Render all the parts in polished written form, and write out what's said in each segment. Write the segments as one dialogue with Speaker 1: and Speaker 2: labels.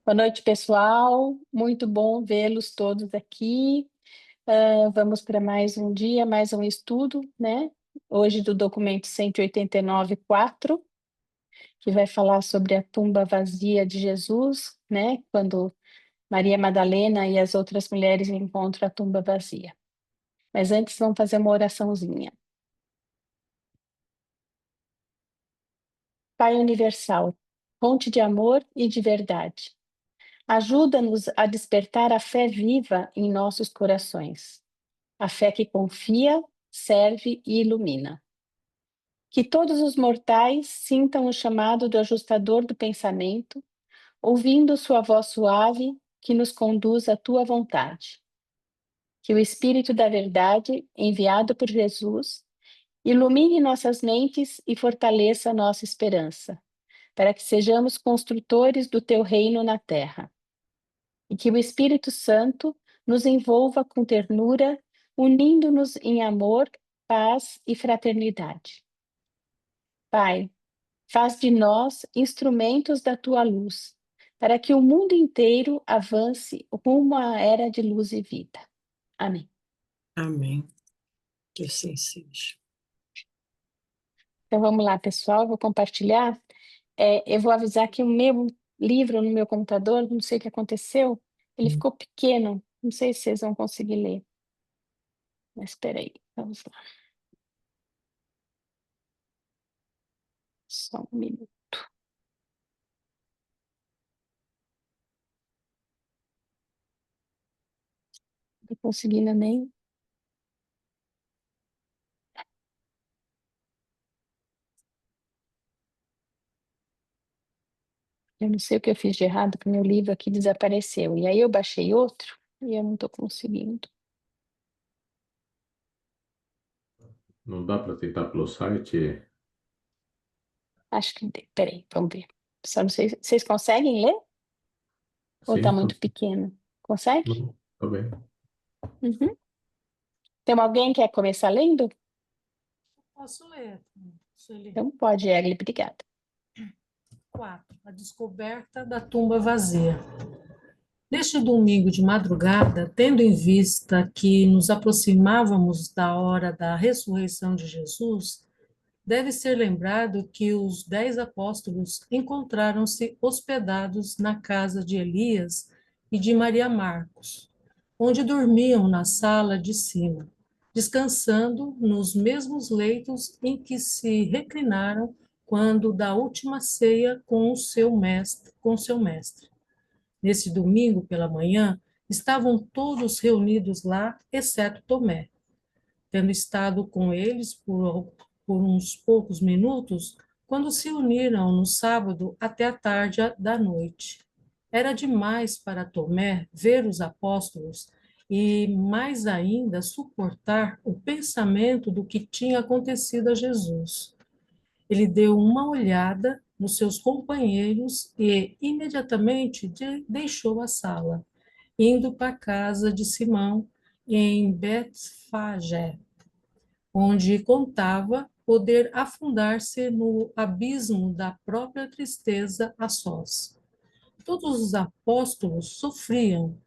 Speaker 1: Boa noite, pessoal. Muito bom vê-los todos aqui. Vamos para mais um dia, mais um estudo, né? Hoje do documento 189.4, que vai falar sobre a tumba vazia de Jesus, né? Quando Maria Madalena e as outras mulheres encontram a tumba vazia. Mas antes, vamos fazer uma oraçãozinha. Pai universal, fonte de amor e de verdade, ajuda-nos a despertar a fé viva em nossos corações, a fé que confia, serve e ilumina. Que todos os mortais sintam o chamado do ajustador do pensamento, ouvindo sua voz suave que nos conduz à tua vontade. Que o Espírito da Verdade, enviado por Jesus, ilumine nossas mentes e fortaleça nossa esperança, para que sejamos construtores do teu reino na terra. E que o Espírito Santo nos envolva com ternura, unindo-nos em amor, paz e fraternidade. Pai, faz de nós instrumentos da tua luz, para que o mundo inteiro avance rumo à era de luz e vida. Amém.
Speaker 2: Amém. Que assim seja.
Speaker 1: Então vamos lá, pessoal, eu vou compartilhar. Eu vou avisar que o meu livro no meu computador, não sei o que aconteceu, ele ficou pequeno, não sei se vocês vão conseguir ler. Mas espera aí, vamos lá. Só um minuto. Não estou conseguindo nem. Eu não sei o que eu fiz de errado, que meu livro aqui desapareceu. E aí eu baixei outro e eu não estou conseguindo.
Speaker 3: Não dá para tentar pelo site?
Speaker 1: Acho que. Peraí, vamos ver. Só não sei. Vocês conseguem ler? Ou está
Speaker 3: Sim,
Speaker 1: muito pequeno? Consegue?
Speaker 3: não, tá bem.
Speaker 1: Uhum. Tem alguém que quer começar lendo?
Speaker 2: Posso ler?
Speaker 1: Então pode, Egli, obrigada.
Speaker 2: 4. A descoberta da tumba vazia. Neste domingo de madrugada, tendo em vista que nos aproximávamos da hora da ressurreição de Jesus, deve ser lembrado que os 10 apóstolos encontraram-se hospedados na casa de Elias e de Maria Marcos, onde dormiam na sala de cima, descansando nos mesmos leitos em que se reclinaram quando da última ceia com o seu mestre. Nesse domingo pela manhã, estavam todos reunidos lá, exceto Tomé. Tendo estado com eles por uns poucos minutos, quando se uniram no sábado até a tarde da noite. Era demais para Tomé ver os apóstolos e, mais ainda, suportar o pensamento do que tinha acontecido a Jesus. Ele deu uma olhada nos seus companheiros e, imediatamente, deixou a sala, indo para a casa de Simão, em Betfagé, onde contava poder afundar-se no abismo da própria tristeza a sós. Todos os apóstolos sofriam,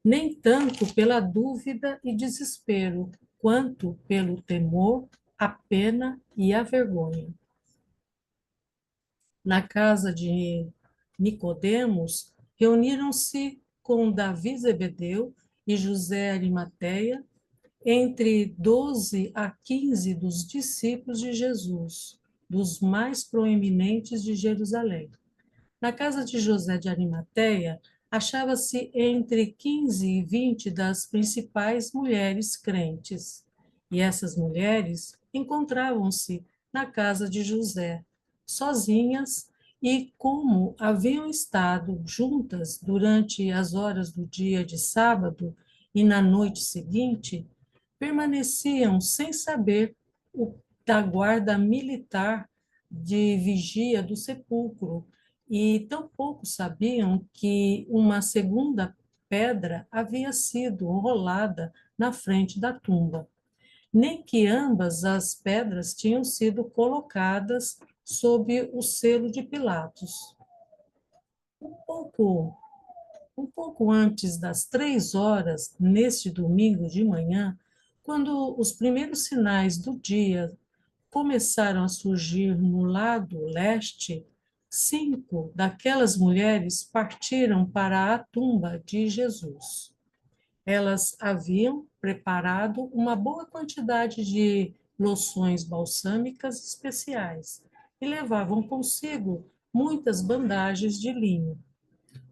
Speaker 2: nem tanto pela dúvida e desespero, quanto pelo temor, a pena e a vergonha. Na casa de Nicodemos, reuniram-se com Davi Zebedeu e José Arimateia, entre 12 a 15 dos discípulos de Jesus, dos mais proeminentes de Jerusalém. Na casa de José de Arimateia, achava-se entre 15 e 20 das principais mulheres crentes. E essas mulheres encontravam-se na casa de José, sozinhas, e como haviam estado juntas durante as horas do dia de sábado e na noite seguinte, permaneciam sem saber o da guarda militar de vigia do sepulcro, e tampouco sabiam que uma segunda pedra havia sido rolada na frente da tumba, nem que ambas as pedras tinham sido colocadas sob o selo de Pilatos. Um pouco, um pouco antes das 3 horas, neste domingo de manhã, quando os primeiros sinais do dia começaram a surgir no lado leste, 5 daquelas mulheres partiram para a tumba de Jesus. Elas haviam preparado uma boa quantidade de loções balsâmicas especiais e levavam consigo muitas bandagens de linho.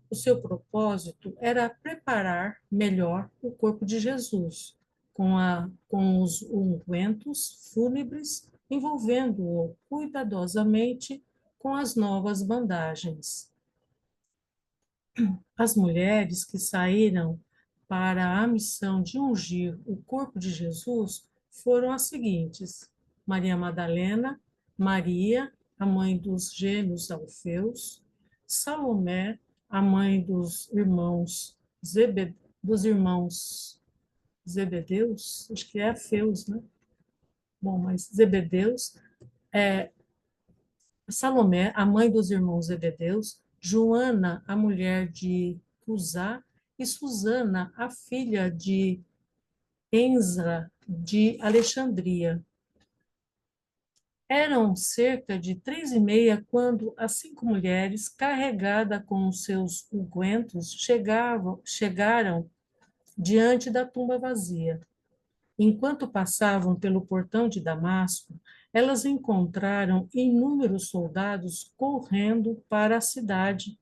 Speaker 2: O seu propósito era preparar melhor o corpo de Jesus, com os ungüentos fúnebres, envolvendo-o cuidadosamente com as novas bandagens. As mulheres que saíram para a missão de ungir o corpo de Jesus foram as seguintes: Maria Madalena, Maria, a mãe dos gêmeos Alfeus, Salomé, a mãe dos irmãos Zebedeus, acho que é Alfeus, né? Bom, mas Zebedeus, Salomé, a mãe dos irmãos Zebedeus, Joana, a mulher de Cusá, e Susana, a filha de Enzra de Alexandria. Eram cerca de 3h30 quando as 5 mulheres, carregadas com os seus ungüentos, chegaram diante da tumba vazia. Enquanto passavam pelo portão de Damasco, elas encontraram inúmeros soldados correndo para a cidade,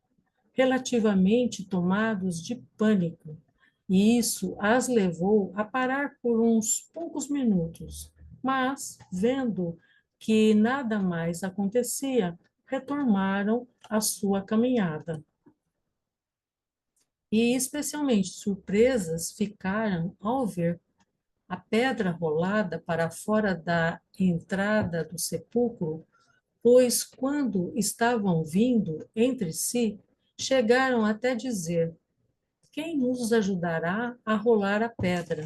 Speaker 2: relativamente tomados de pânico, e isso as levou a parar por uns poucos minutos, mas, vendo que nada mais acontecia, retornaram à sua caminhada. E especialmente surpresas ficaram ao ver a pedra rolada para fora da entrada do sepulcro, pois quando estavam vindo entre si, chegaram até dizer: quem nos ajudará a rolar a pedra?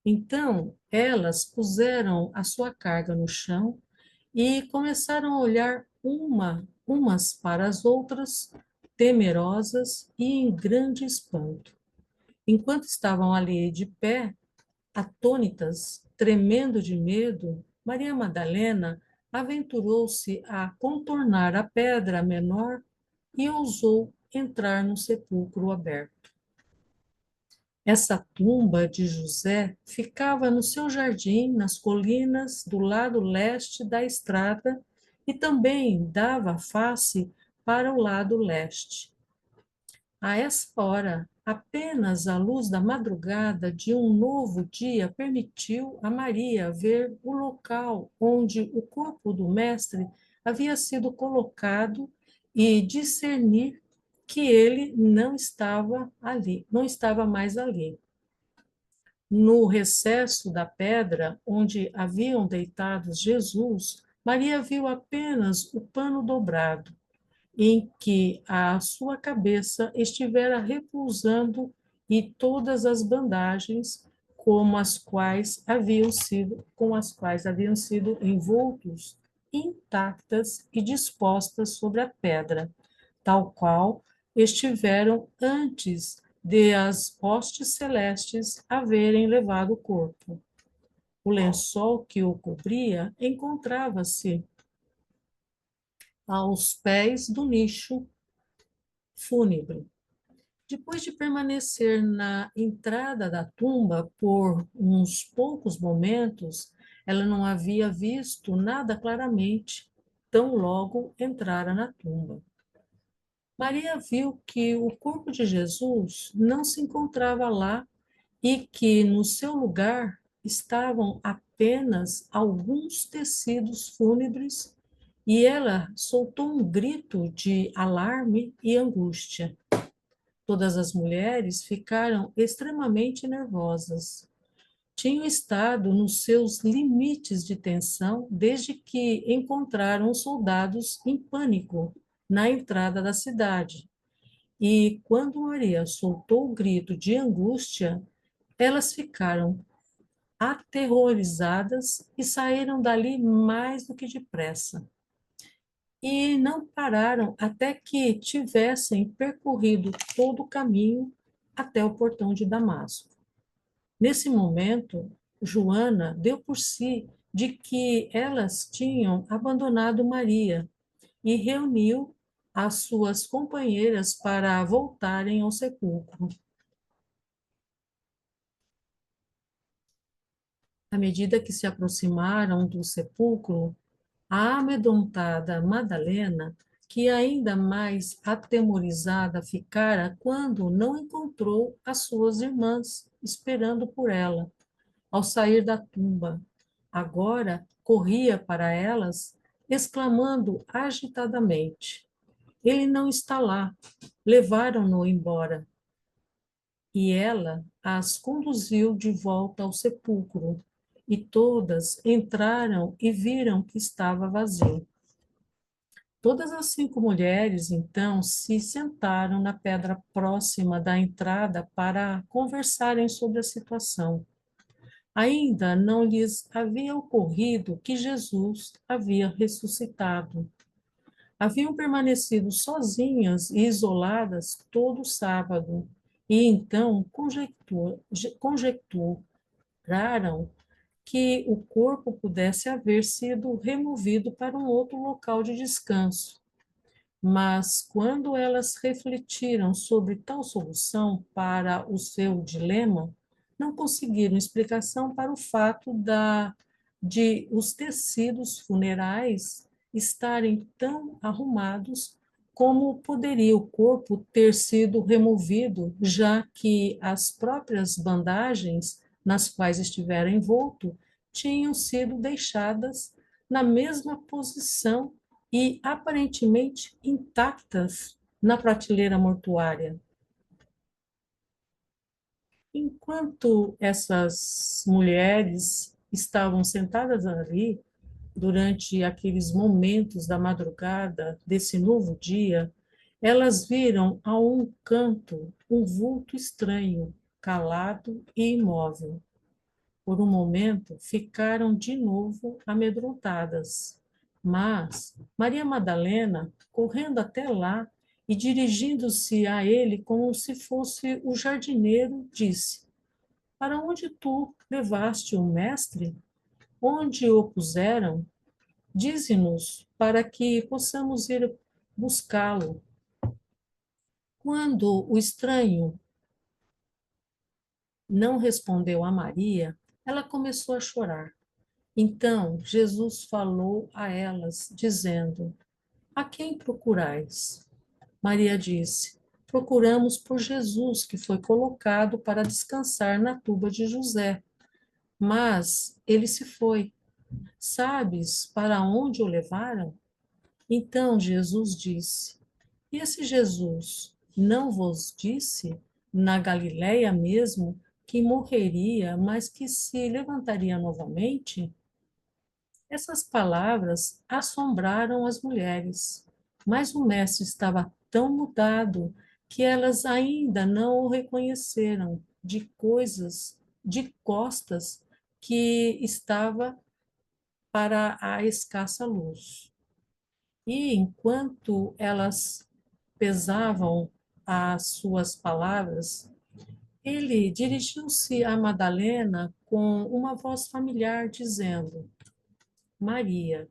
Speaker 2: Então, elas puseram a sua carga no chão e começaram a olhar umas para as outras, temerosas e em grande espanto. Enquanto estavam ali de pé, atônitas, tremendo de medo, Maria Madalena aventurou-se a contornar a pedra menor e ousou entrar no sepulcro aberto. Essa tumba de José ficava no seu jardim, nas colinas do lado leste da estrada, e também dava face para o lado leste. A essa hora, apenas a luz da madrugada de um novo dia permitiu a Maria ver o local onde o corpo do mestre havia sido colocado e discernir que ele não estava ali, não estava mais ali. No recesso da pedra onde haviam deitado Jesus, Maria viu apenas o pano dobrado, em que a sua cabeça estivera repousando e todas as bandagens com as quais haviam sido envoltos, intactas e dispostas sobre a pedra, tal qual estiveram antes de as hostes celestes haverem levado o corpo. O lençol que o cobria encontrava-se aos pés do nicho fúnebre. Depois de permanecer na entrada da tumba por uns poucos momentos, ela não havia visto nada claramente, tão logo entrara na tumba. Maria viu que o corpo de Jesus não se encontrava lá e que no seu lugar estavam apenas alguns tecidos fúnebres, e ela soltou um grito de alarme e angústia. Todas as mulheres ficaram extremamente nervosas. Tinham estado nos seus limites de tensão desde que encontraram os soldados em pânico na entrada da cidade. E quando Maria soltou o grito de angústia, Elas ficaram aterrorizadas e saíram dali mais do que depressa. E não pararam até que tivessem percorrido todo o caminho até o portão de Damasco. Nesse momento, Joana deu por si de que elas tinham abandonado Maria e reuniu as suas companheiras para voltarem ao sepulcro. À medida que se aproximaram do sepulcro, a amedrontada Madalena, que ainda mais atemorizada ficara quando não encontrou as suas irmãs esperando por ela, ao sair da tumba. Agora corria para elas, exclamando agitadamente: Ele não está lá, levaram-no embora. E ela as conduziu de volta ao sepulcro, e todas entraram e viram que estava vazio. Todas as 5 mulheres, então, se sentaram na pedra próxima da entrada para conversarem sobre a situação. Ainda não lhes havia ocorrido que Jesus havia ressuscitado. Haviam permanecido sozinhas e isoladas todo o sábado, e então conjecturaram que o corpo pudesse haver sido removido para um outro local de descanso. Mas, quando elas refletiram sobre tal solução para o seu dilema, não conseguiram explicação para o fato de os tecidos funerais estarem tão arrumados como poderia o corpo ter sido removido, já que as próprias bandagens nas quais estivera envolto tinham sido deixadas na mesma posição e aparentemente intactas na prateleira mortuária. Enquanto essas mulheres estavam sentadas ali, durante aqueles momentos da madrugada desse novo dia, elas viram a um canto um vulto estranho, calado e imóvel. Por um momento, ficaram de novo amedrontadas. Mas Maria Madalena, correndo até lá e dirigindo-se a ele como se fosse o jardineiro, disse: Para onde tu levaste o mestre? Onde o puseram? Dize-nos, para que possamos ir buscá-lo. Quando o estranho não respondeu a Maria, ela começou a chorar. Então Jesus falou a elas, dizendo: A quem procurais? Maria disse: Procuramos por Jesus, que foi colocado para descansar na tumba de José. Mas ele se foi. Sabes para onde o levaram? Então Jesus disse: E esse Jesus não vos disse, na Galileia mesmo, que morreria, mas que se levantaria novamente? Essas palavras assombraram as mulheres, mas o mestre estava tão mudado que elas ainda não o reconheceram de costas que estava para a escassa luz. E enquanto elas pesavam as suas palavras, ele dirigiu-se a Madalena com uma voz familiar, dizendo: Maria.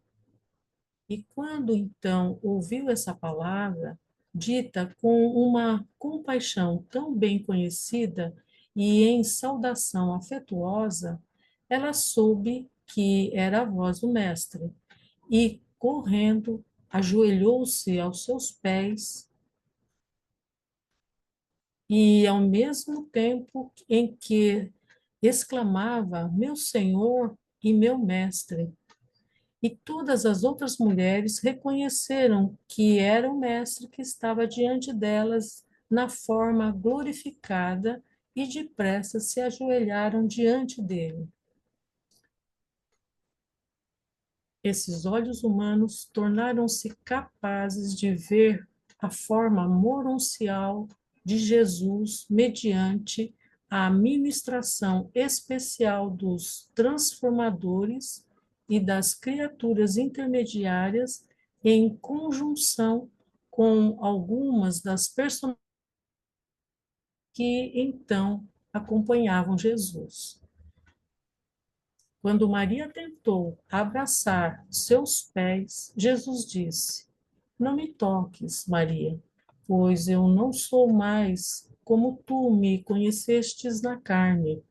Speaker 2: E quando então ouviu essa palavra, dita com uma compaixão tão bem conhecida e em saudação afetuosa, ela soube que era a voz do Mestre e, correndo, ajoelhou-se aos seus pés e, ao mesmo tempo em que exclamava: Meu Senhor e meu Mestre, e todas as outras mulheres reconheceram que era o Mestre que estava diante delas na forma glorificada e depressa se ajoelharam diante dele. Esses olhos humanos tornaram-se capazes de ver a forma moroncial de Jesus mediante a ministração especial dos transformadores e das criaturas intermediárias em conjunção com algumas das personagens que então acompanhavam Jesus. Quando Maria tentou abraçar seus pés, Jesus disse: Não me toques, Maria, pois eu não sou mais como tu me conhecestes na carne.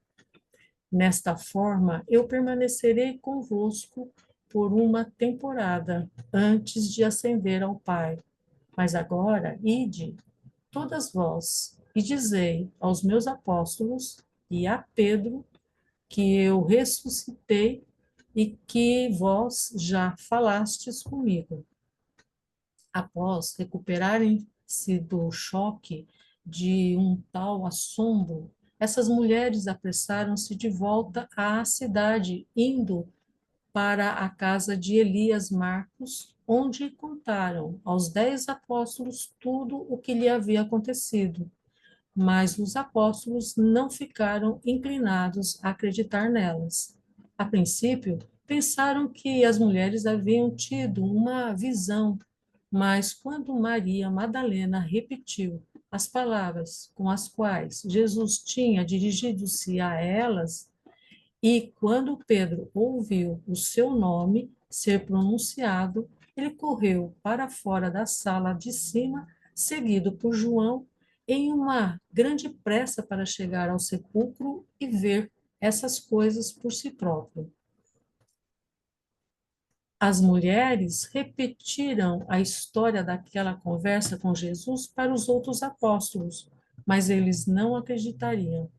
Speaker 2: Nesta forma, eu permanecerei convosco por uma temporada, antes de ascender ao Pai. Mas agora, ide, todas vós, e dizei aos meus apóstolos e a Pedro que eu ressuscitei e que vós já falastes comigo. Após recuperarem-se do choque de um tal assombro, essas mulheres apressaram-se de volta à cidade, indo para a casa de Elias Marcos, onde contaram aos 10 apóstolos tudo o que lhe havia acontecido. Mas os apóstolos não ficaram inclinados a acreditar nelas. A princípio, pensaram que as mulheres haviam tido uma visão, mas quando Maria Madalena repetiu as palavras com as quais Jesus tinha dirigido-se a elas, e quando Pedro ouviu o seu nome ser pronunciado, ele correu para fora da sala de cima, seguido por João, em uma grande pressa para chegar ao sepulcro e ver essas coisas por si próprio. As mulheres repetiram a história daquela conversa com Jesus para os outros apóstolos, mas eles não acreditariam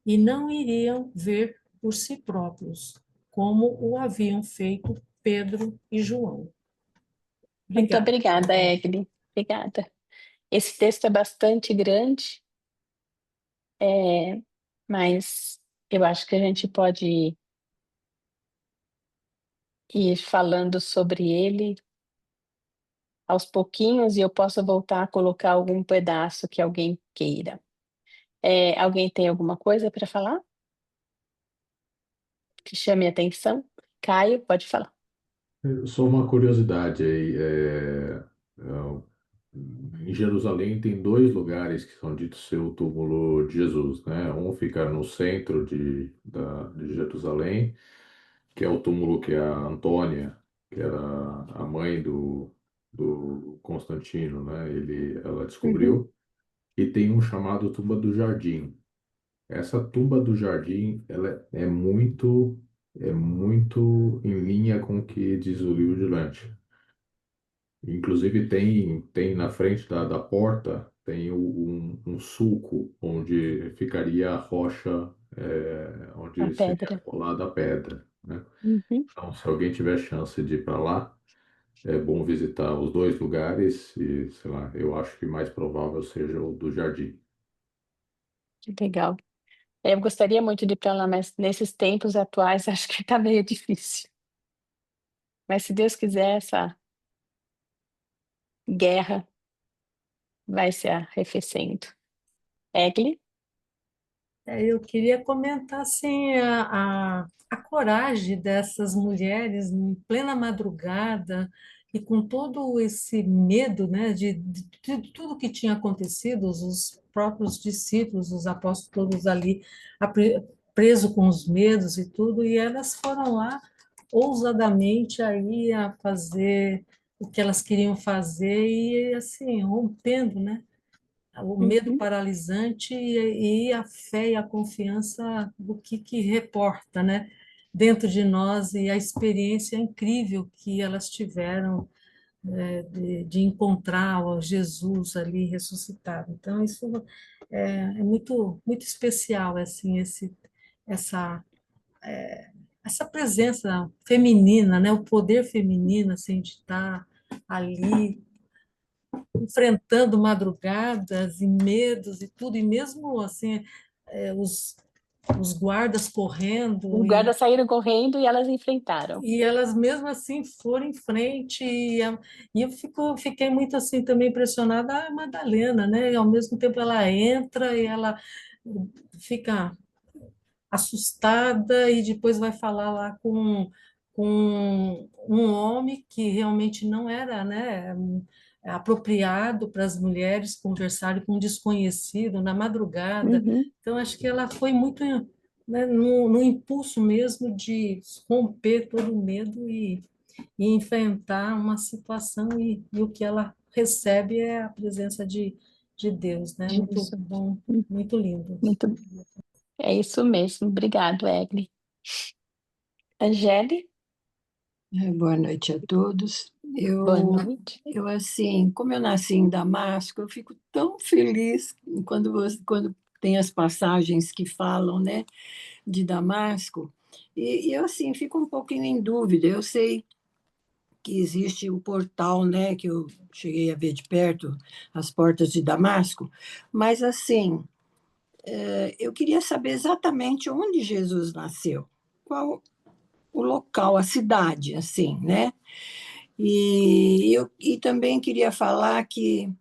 Speaker 2: e não iriam ver por si próprios, como o haviam feito Pedro e João.
Speaker 1: Muito
Speaker 2: Obrigada.
Speaker 1: obrigada, Egli. Obrigada. Esse texto é bastante grande, mas eu acho que a gente pode ir falando sobre ele aos pouquinhos e eu posso voltar a colocar algum pedaço que alguém queira. Alguém tem alguma coisa para falar? Que chame a atenção? Caio, pode falar.
Speaker 3: Só uma curiosidade aí. Em Jerusalém tem dois lugares que são ditos ser o túmulo de Jesus, né? Um fica no centro de Jerusalém, que é o túmulo que a Antônia, que era a mãe do Constantino, né? Ela
Speaker 1: Uhum.
Speaker 3: descobriu. E tem um chamado Tumba do Jardim. Essa tumba do jardim, ela é muito em linha com o que diz o livro de Dante. Inclusive tem na frente da porta tem um sulco onde ficaria a rocha,
Speaker 1: A
Speaker 3: onde seria
Speaker 1: pedra.
Speaker 3: colada a pedra, né?
Speaker 1: Uhum.
Speaker 3: Então, se alguém tiver chance de ir para lá, é bom visitar os dois lugares e, sei lá, eu acho que mais provável seja o do jardim.
Speaker 1: Que legal. Eu gostaria muito de ir para lá, mas nesses tempos atuais acho que está meio difícil. Mas se Deus quiser, essa guerra vai se arrefecendo. Egli?
Speaker 2: Eu queria comentar assim, a coragem dessas mulheres em plena madrugada e com todo esse medo, né, de tudo que tinha acontecido, os próprios discípulos, os apóstolos todos ali presos com os medos e tudo, e elas foram lá ousadamente aí a fazer o que elas queriam fazer e assim rompendo, né? O medo
Speaker 1: Uhum.
Speaker 2: paralisante e a fé e a confiança do que reporta, né, dentro de nós e a experiência incrível que elas tiveram de encontrar o Jesus ali ressuscitado. Então isso é muito muito especial assim essa essa presença feminina, né, o poder feminino assim de estar ali enfrentando madrugadas e medos e tudo, e mesmo assim, os guardas correndo,
Speaker 1: Os guardas saíram correndo e elas enfrentaram.
Speaker 2: e elas mesmo assim foram em frente, e eu fiquei muito assim também impressionada, a Madalena, né? E ao mesmo tempo ela entra e ela fica assustada e depois vai falar lá com um homem que realmente não era, né, apropriado para as mulheres conversarem com um desconhecido na madrugada.
Speaker 1: Uhum.
Speaker 2: Então, acho que ela foi muito, né, no impulso mesmo de romper todo o medo e enfrentar uma situação, e o que ela recebe é a presença de Deus, né? Muito
Speaker 1: Jesus.
Speaker 2: bom,
Speaker 1: Hum,
Speaker 2: muito lindo.
Speaker 1: Muito. É isso mesmo. Obrigado, Egli. Angélica,
Speaker 4: Boa noite a todos.
Speaker 1: boa noite.
Speaker 4: Assim, como eu nasci em Damasco, eu fico tão feliz quando tem as passagens que falam, né, de Damasco. E eu, assim, fico um pouquinho em dúvida. Eu sei que existe o portal, né, que eu cheguei a ver de perto, as portas de Damasco, mas, assim, eu queria saber exatamente onde Jesus nasceu. Qual o local, a cidade, assim, né? E também queria falar que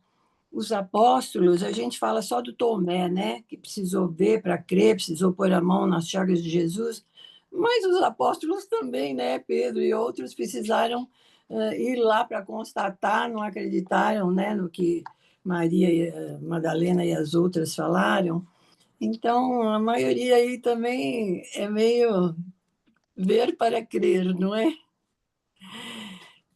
Speaker 4: os apóstolos, a gente fala só do Tomé, né? Que precisou ver para crer, precisou pôr a mão nas chagas de Jesus, mas os apóstolos também, né? Pedro e outros precisaram ir lá para constatar, não acreditaram, né? No que Maria, Madalena e as outras falaram. Então, a maioria aí também é meio ver para crer, não é?
Speaker 1: É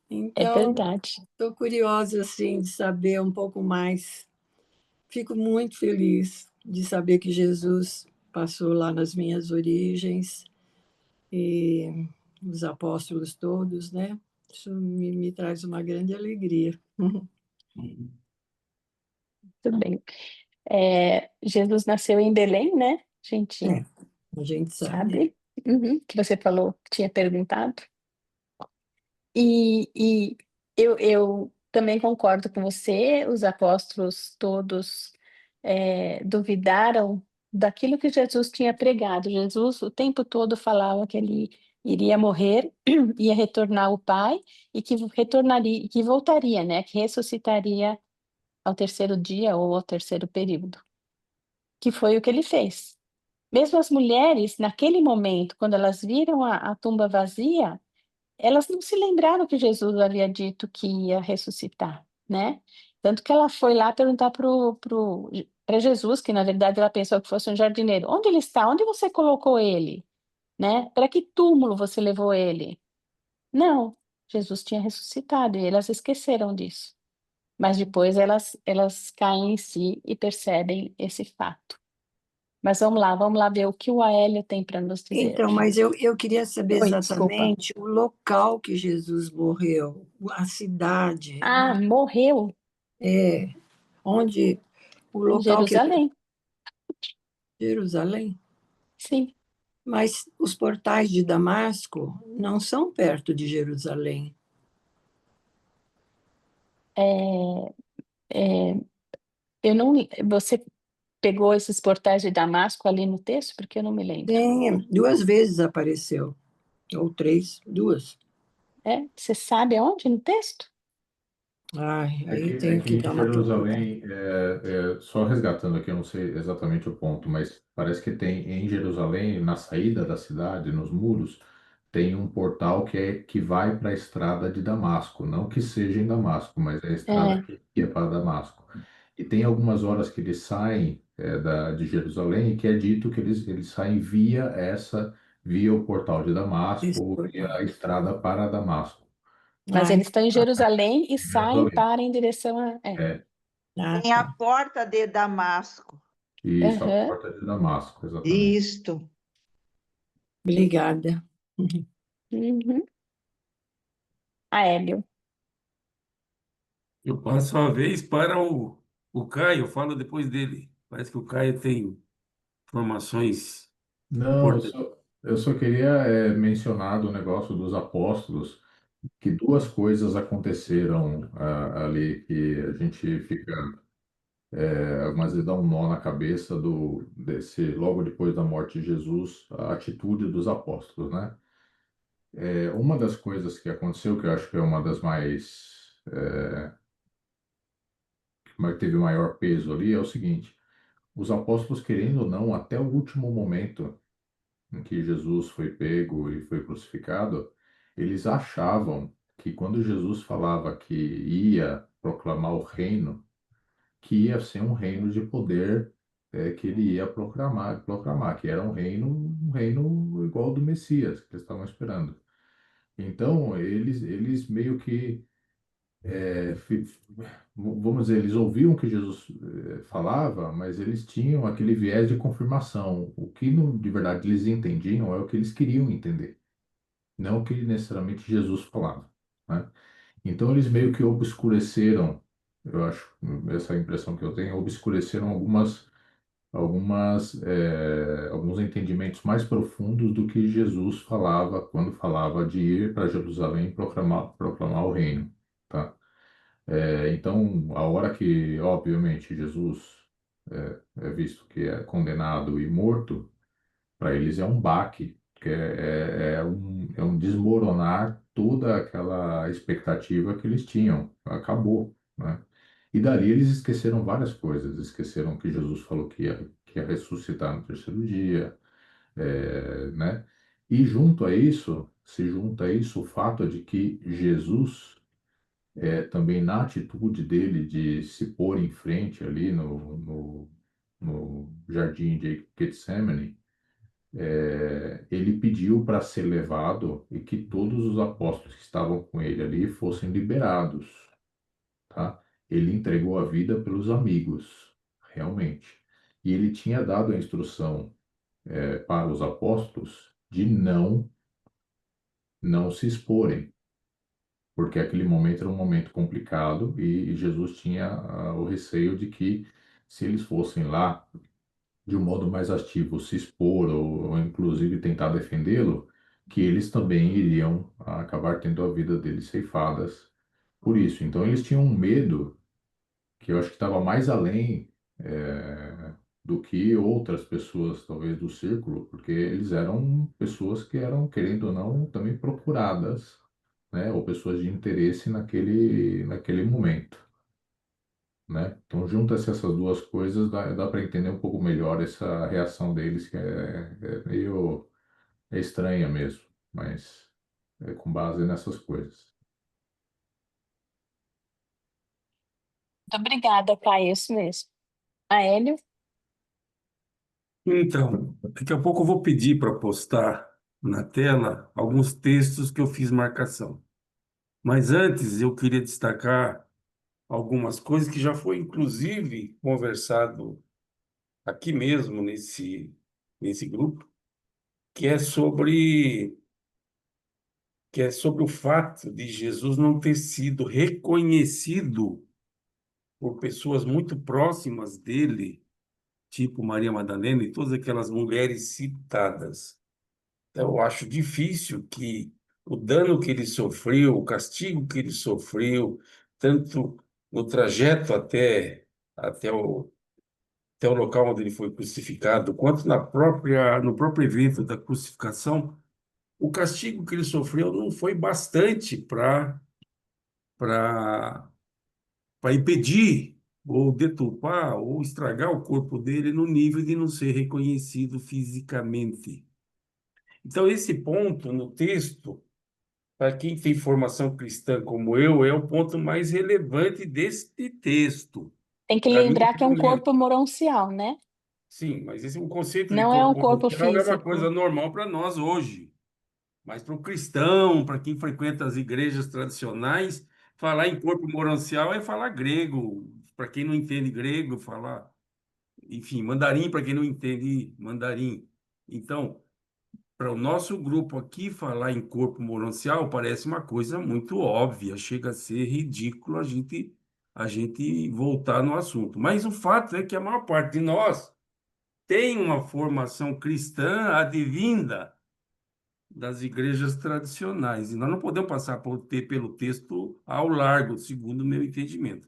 Speaker 4: Então,
Speaker 1: verdade.
Speaker 4: estou curiosa assim de saber um pouco mais. Fico muito feliz de saber que Jesus passou lá nas minhas origens e os apóstolos todos, né? Isso me traz uma grande alegria.
Speaker 1: Tudo bem. Jesus nasceu em Belém, né? A gente
Speaker 4: É, a gente sabe.
Speaker 1: sabe. Uhum, que você falou, que tinha perguntado. E eu também concordo com você, os apóstolos todos duvidaram daquilo que Jesus tinha pregado. Jesus o tempo todo falava que ele iria morrer, ia retornar ao Pai e que retornaria, que voltaria, né? Que ressuscitaria ao terceiro dia ou ao terceiro período, que foi o que ele fez. Mesmo as mulheres, naquele momento, quando elas viram a tumba vazia, elas não se lembraram que Jesus havia dito que ia ressuscitar, né? Tanto que ela foi lá perguntar para Jesus, que na verdade ela pensou que fosse um jardineiro: onde ele está? Onde você colocou ele? Né? Para que túmulo você levou ele? Não, Jesus tinha ressuscitado e elas esqueceram disso. Mas depois elas caem em si e percebem esse fato. Mas vamos lá ver o que o Aélio tem para nos dizer.
Speaker 4: Então, mas eu queria saber
Speaker 1: Oi, desculpa.
Speaker 4: exatamente o local que Jesus morreu, a cidade,
Speaker 1: Ah, morreu
Speaker 4: onde o
Speaker 1: em
Speaker 4: local que ele...
Speaker 1: Jerusalém.
Speaker 4: Jerusalém.
Speaker 1: Sim,
Speaker 4: Mas os portais de Damasco não são perto de Jerusalém.
Speaker 1: é, é, eu não. Você pegou esses portais de Damasco ali no texto? Porque eu não me lembro.
Speaker 4: Tem, duas vezes apareceu, ou três, duas.
Speaker 1: Você sabe aonde no texto?
Speaker 4: Ai,
Speaker 3: É que,
Speaker 4: aí
Speaker 3: é
Speaker 4: tem
Speaker 3: que
Speaker 4: que
Speaker 3: em
Speaker 4: dar uma procurada.
Speaker 3: Jerusalém, só resgatando aqui, eu não sei exatamente o ponto, mas parece que tem em Jerusalém, na saída da cidade, nos muros, tem um portal que vai para a estrada de Damasco, não que seja em Damasco, mas é a estrada
Speaker 1: É,
Speaker 3: que ia para Damasco. E tem algumas horas que eles saem de Jerusalém e que é dito que eles saem via o portal de Damasco,
Speaker 4: Esse
Speaker 3: ou via
Speaker 4: portal.
Speaker 3: a estrada para Damasco.
Speaker 1: mas
Speaker 4: Ah,
Speaker 1: eles
Speaker 4: então,
Speaker 1: estão em Jerusalém e saem
Speaker 3: Jerusalém.
Speaker 1: para em direção a.
Speaker 3: É,
Speaker 5: Tem a
Speaker 4: tá.
Speaker 5: porta de Damasco.
Speaker 3: isso, a
Speaker 1: Aham,
Speaker 3: porta de Damasco, exatamente.
Speaker 5: Isto.
Speaker 4: Obrigada.
Speaker 1: uhum. Aélio.
Speaker 6: Eu passo a vez para o Caio, eu falo depois dele. Parece que o Caio tem informações
Speaker 3: Não,
Speaker 6: importantes.
Speaker 3: eu só queria mencionar do negócio dos apóstolos, que duas coisas aconteceram ali, que a gente fica, às vezes dá um nó na cabeça logo depois da morte de Jesus, a atitude dos apóstolos, né? Uma das coisas que aconteceu, que eu acho que é uma das que teve maior peso ali, é o seguinte: os apóstolos, querendo ou não, até o último momento em que Jesus foi pego e foi crucificado, eles achavam que quando Jesus falava que ia proclamar o reino, que ia ser um reino de poder, que ele ia proclamar, que era um reino igual ao do Messias, que eles estavam esperando. Então, eles meio que, vamos dizer, eles ouviam o que Jesus falava, mas eles tinham aquele viés de confirmação. O que de verdade eles entendiam é o que eles queriam entender, não o que necessariamente Jesus falava, né? Então, eles meio que obscureceram, eu acho, essa impressão que eu tenho, obscureceram alguns entendimentos mais profundos do que Jesus falava quando falava de ir para Jerusalém e proclamar o reino, tá? Então, a hora que, obviamente, Jesus é visto que é condenado e morto, para eles é um baque, que é um desmoronar toda aquela expectativa que eles tinham. Acabou, né? E dali eles esqueceram várias coisas. Esqueceram que Jesus falou que ia ressuscitar no terceiro dia, né? E junto a isso, se junta a isso o fato de que Jesus, também na atitude dele de se pôr em frente ali no jardim de Getsemane, ele pediu para ser levado e que todos os apóstolos que estavam com ele ali fossem liberados, tá? Ele entregou a vida pelos amigos, realmente. E ele tinha dado a instrução, para os apóstolos de não se exporem, porque aquele momento era um momento complicado e Jesus tinha o receio de que se eles fossem lá de um modo mais ativo se expor ou inclusive tentar defendê-lo, que eles também iriam acabar tendo a vida deles ceifadas por isso. Então eles tinham um medo que eu acho que estava mais além do que outras pessoas, talvez do círculo, porque eles eram pessoas que eram, querendo ou não, também procuradas, né, ou pessoas de interesse naquele momento, né? Então, junta-se essas duas coisas, dá para entender um pouco melhor essa reação deles, que é meio estranha mesmo, mas é com base nessas coisas.
Speaker 1: Muito obrigada, Kai, é isso mesmo. Aélio?
Speaker 6: Então, daqui a pouco eu vou pedir para postar na tela alguns textos que eu fiz marcação. Mas antes eu queria destacar algumas coisas que já foi inclusive conversado aqui mesmo nesse grupo, que é sobre o fato de Jesus não ter sido reconhecido por pessoas muito próximas dele, tipo Maria Madalena e todas aquelas mulheres citadas. Então, eu acho difícil que o dano que ele sofreu, o castigo que ele sofreu, tanto no trajeto até o local onde ele foi crucificado, quanto no próprio evento da crucificação, o castigo que ele sofreu não foi bastante para impedir ou deturpar ou estragar o corpo dele no nível de não ser reconhecido fisicamente. Então, esse ponto no texto, para quem tem formação cristã como eu, é o ponto mais relevante deste texto.
Speaker 1: Tem que
Speaker 6: Para mim,
Speaker 1: lembrar que é
Speaker 6: pelo
Speaker 1: um
Speaker 6: menos.
Speaker 1: corpo moroncial, né?
Speaker 6: Sim, mas esse o conceito de
Speaker 1: Não é um
Speaker 6: corpo
Speaker 1: corpo
Speaker 6: moral é uma coisa
Speaker 1: físico.
Speaker 6: normal para nós hoje. Mas para o cristão, para quem frequenta as igrejas tradicionais, falar em corpo moroncial é falar grego. Para quem não entende grego, falar, enfim, mandarim para quem não entende mandarim. Então, para o nosso grupo aqui, falar em corpo moroncial parece uma coisa muito óbvia, chega a ser ridículo a gente voltar no assunto. Mas o fato é que a maior parte de nós tem uma formação cristã advinda das igrejas tradicionais. E nós não podemos passar pelo texto ao largo, segundo o meu entendimento.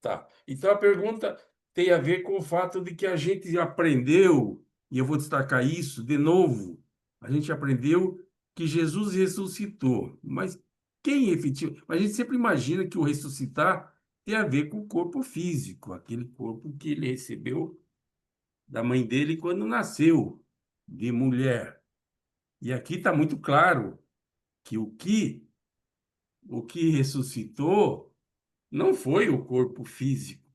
Speaker 6: Tá. Então a pergunta tem a ver com o fato de que a gente aprendeu, e eu vou destacar isso de novo, a gente aprendeu que Jesus ressuscitou, mas quem efetivamente. A gente sempre imagina que o ressuscitar tem a ver com o corpo físico, aquele corpo que ele recebeu da mãe dele quando nasceu, de mulher. E aqui está muito claro que o que ressuscitou não foi o corpo físico.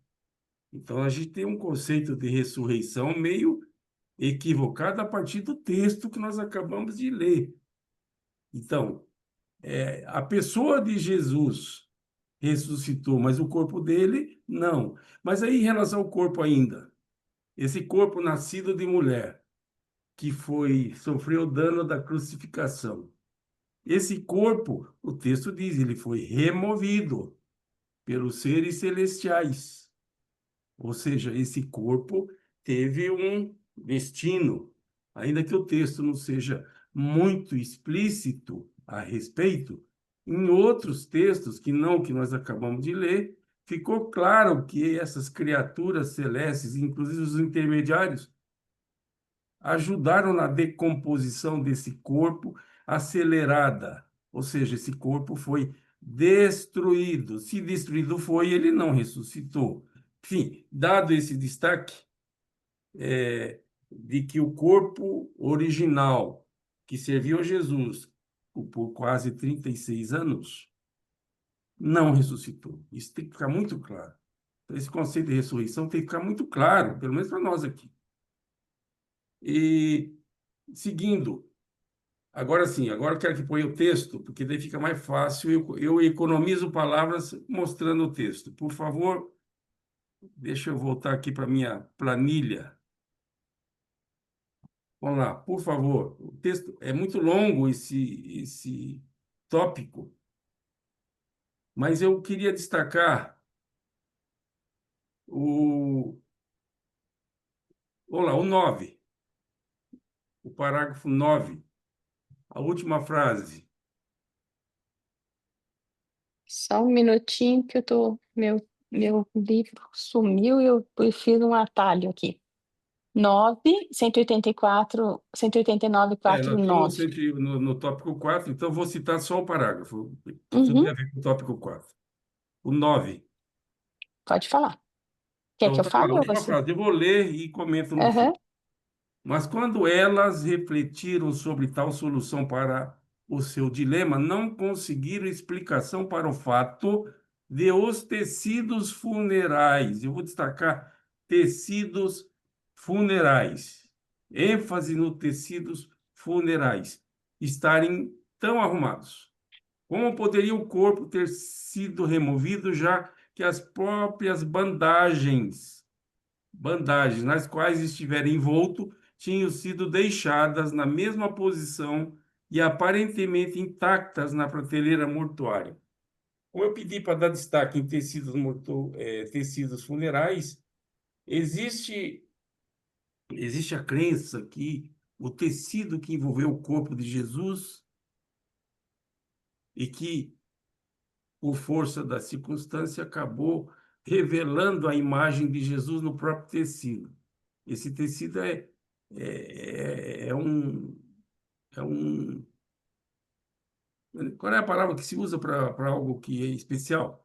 Speaker 6: Então, a gente tem um conceito de ressurreição meio equivocado a partir do texto que nós acabamos de ler. Então, a pessoa de Jesus ressuscitou, mas o corpo dele, não. Mas aí, em relação ao corpo ainda, esse corpo nascido de mulher, que sofreu o dano da crucificação. Esse corpo, o texto diz, ele foi removido pelos seres celestiais. Ou seja, esse corpo teve um destino, ainda que o texto não seja muito explícito a respeito, em outros textos, que não que nós acabamos de ler, ficou claro que essas criaturas celestes, inclusive os intermediários, ajudaram na decomposição desse corpo acelerada. Ou seja, esse corpo foi destruído. Se destruído foi, ele não ressuscitou. Enfim, dado esse destaque, de que o corpo original que serviu a Jesus por quase 36 anos não ressuscitou. Isso tem que ficar muito claro. Então, esse conceito de ressurreição tem que ficar muito claro, pelo menos para nós aqui. E seguindo, agora sim, agora eu quero que ponha o texto, porque daí fica mais fácil. Eu economizo palavras mostrando o texto. Por favor, deixa eu voltar aqui para a minha planilha. Vamos lá, por favor. O texto é muito longo, esse tópico, mas eu queria destacar o, vamos lá, o 9, o parágrafo 9, a última frase.
Speaker 1: Só um minutinho que meu livro sumiu e eu fiz um atalho aqui. 9, 184, 189,
Speaker 6: Nós estamos
Speaker 1: 49.
Speaker 6: no tópico 4, então vou citar só o parágrafo. Tudo tem
Speaker 1: Uhum,
Speaker 6: a ver com o tópico 4. O 9.
Speaker 1: pode falar. Quer
Speaker 6: Então,
Speaker 1: que eu
Speaker 6: tá lá, a
Speaker 1: fale ou
Speaker 6: última
Speaker 1: você?
Speaker 6: frase. Eu vou ler e comento no fim.
Speaker 1: Aham.
Speaker 6: Mas quando elas refletiram sobre tal solução para o seu dilema, não conseguiram explicação para o fato de os tecidos funerais. Eu vou destacar tecidos funerais. ênfase no tecidos funerais estarem tão arrumados. Como poderia o corpo ter sido removido, já que as próprias bandagens nas quais estivera envolto tinham sido deixadas na mesma posição e aparentemente intactas na prateleira mortuária? Como eu pedi para dar destaque em tecidos funerais, existe, existe a crença que o tecido que envolveu o corpo de Jesus e que, por força da circunstância, acabou revelando a imagem de Jesus no próprio tecido. Esse tecido é um, é um. Qual é a palavra que se usa para algo que é especial?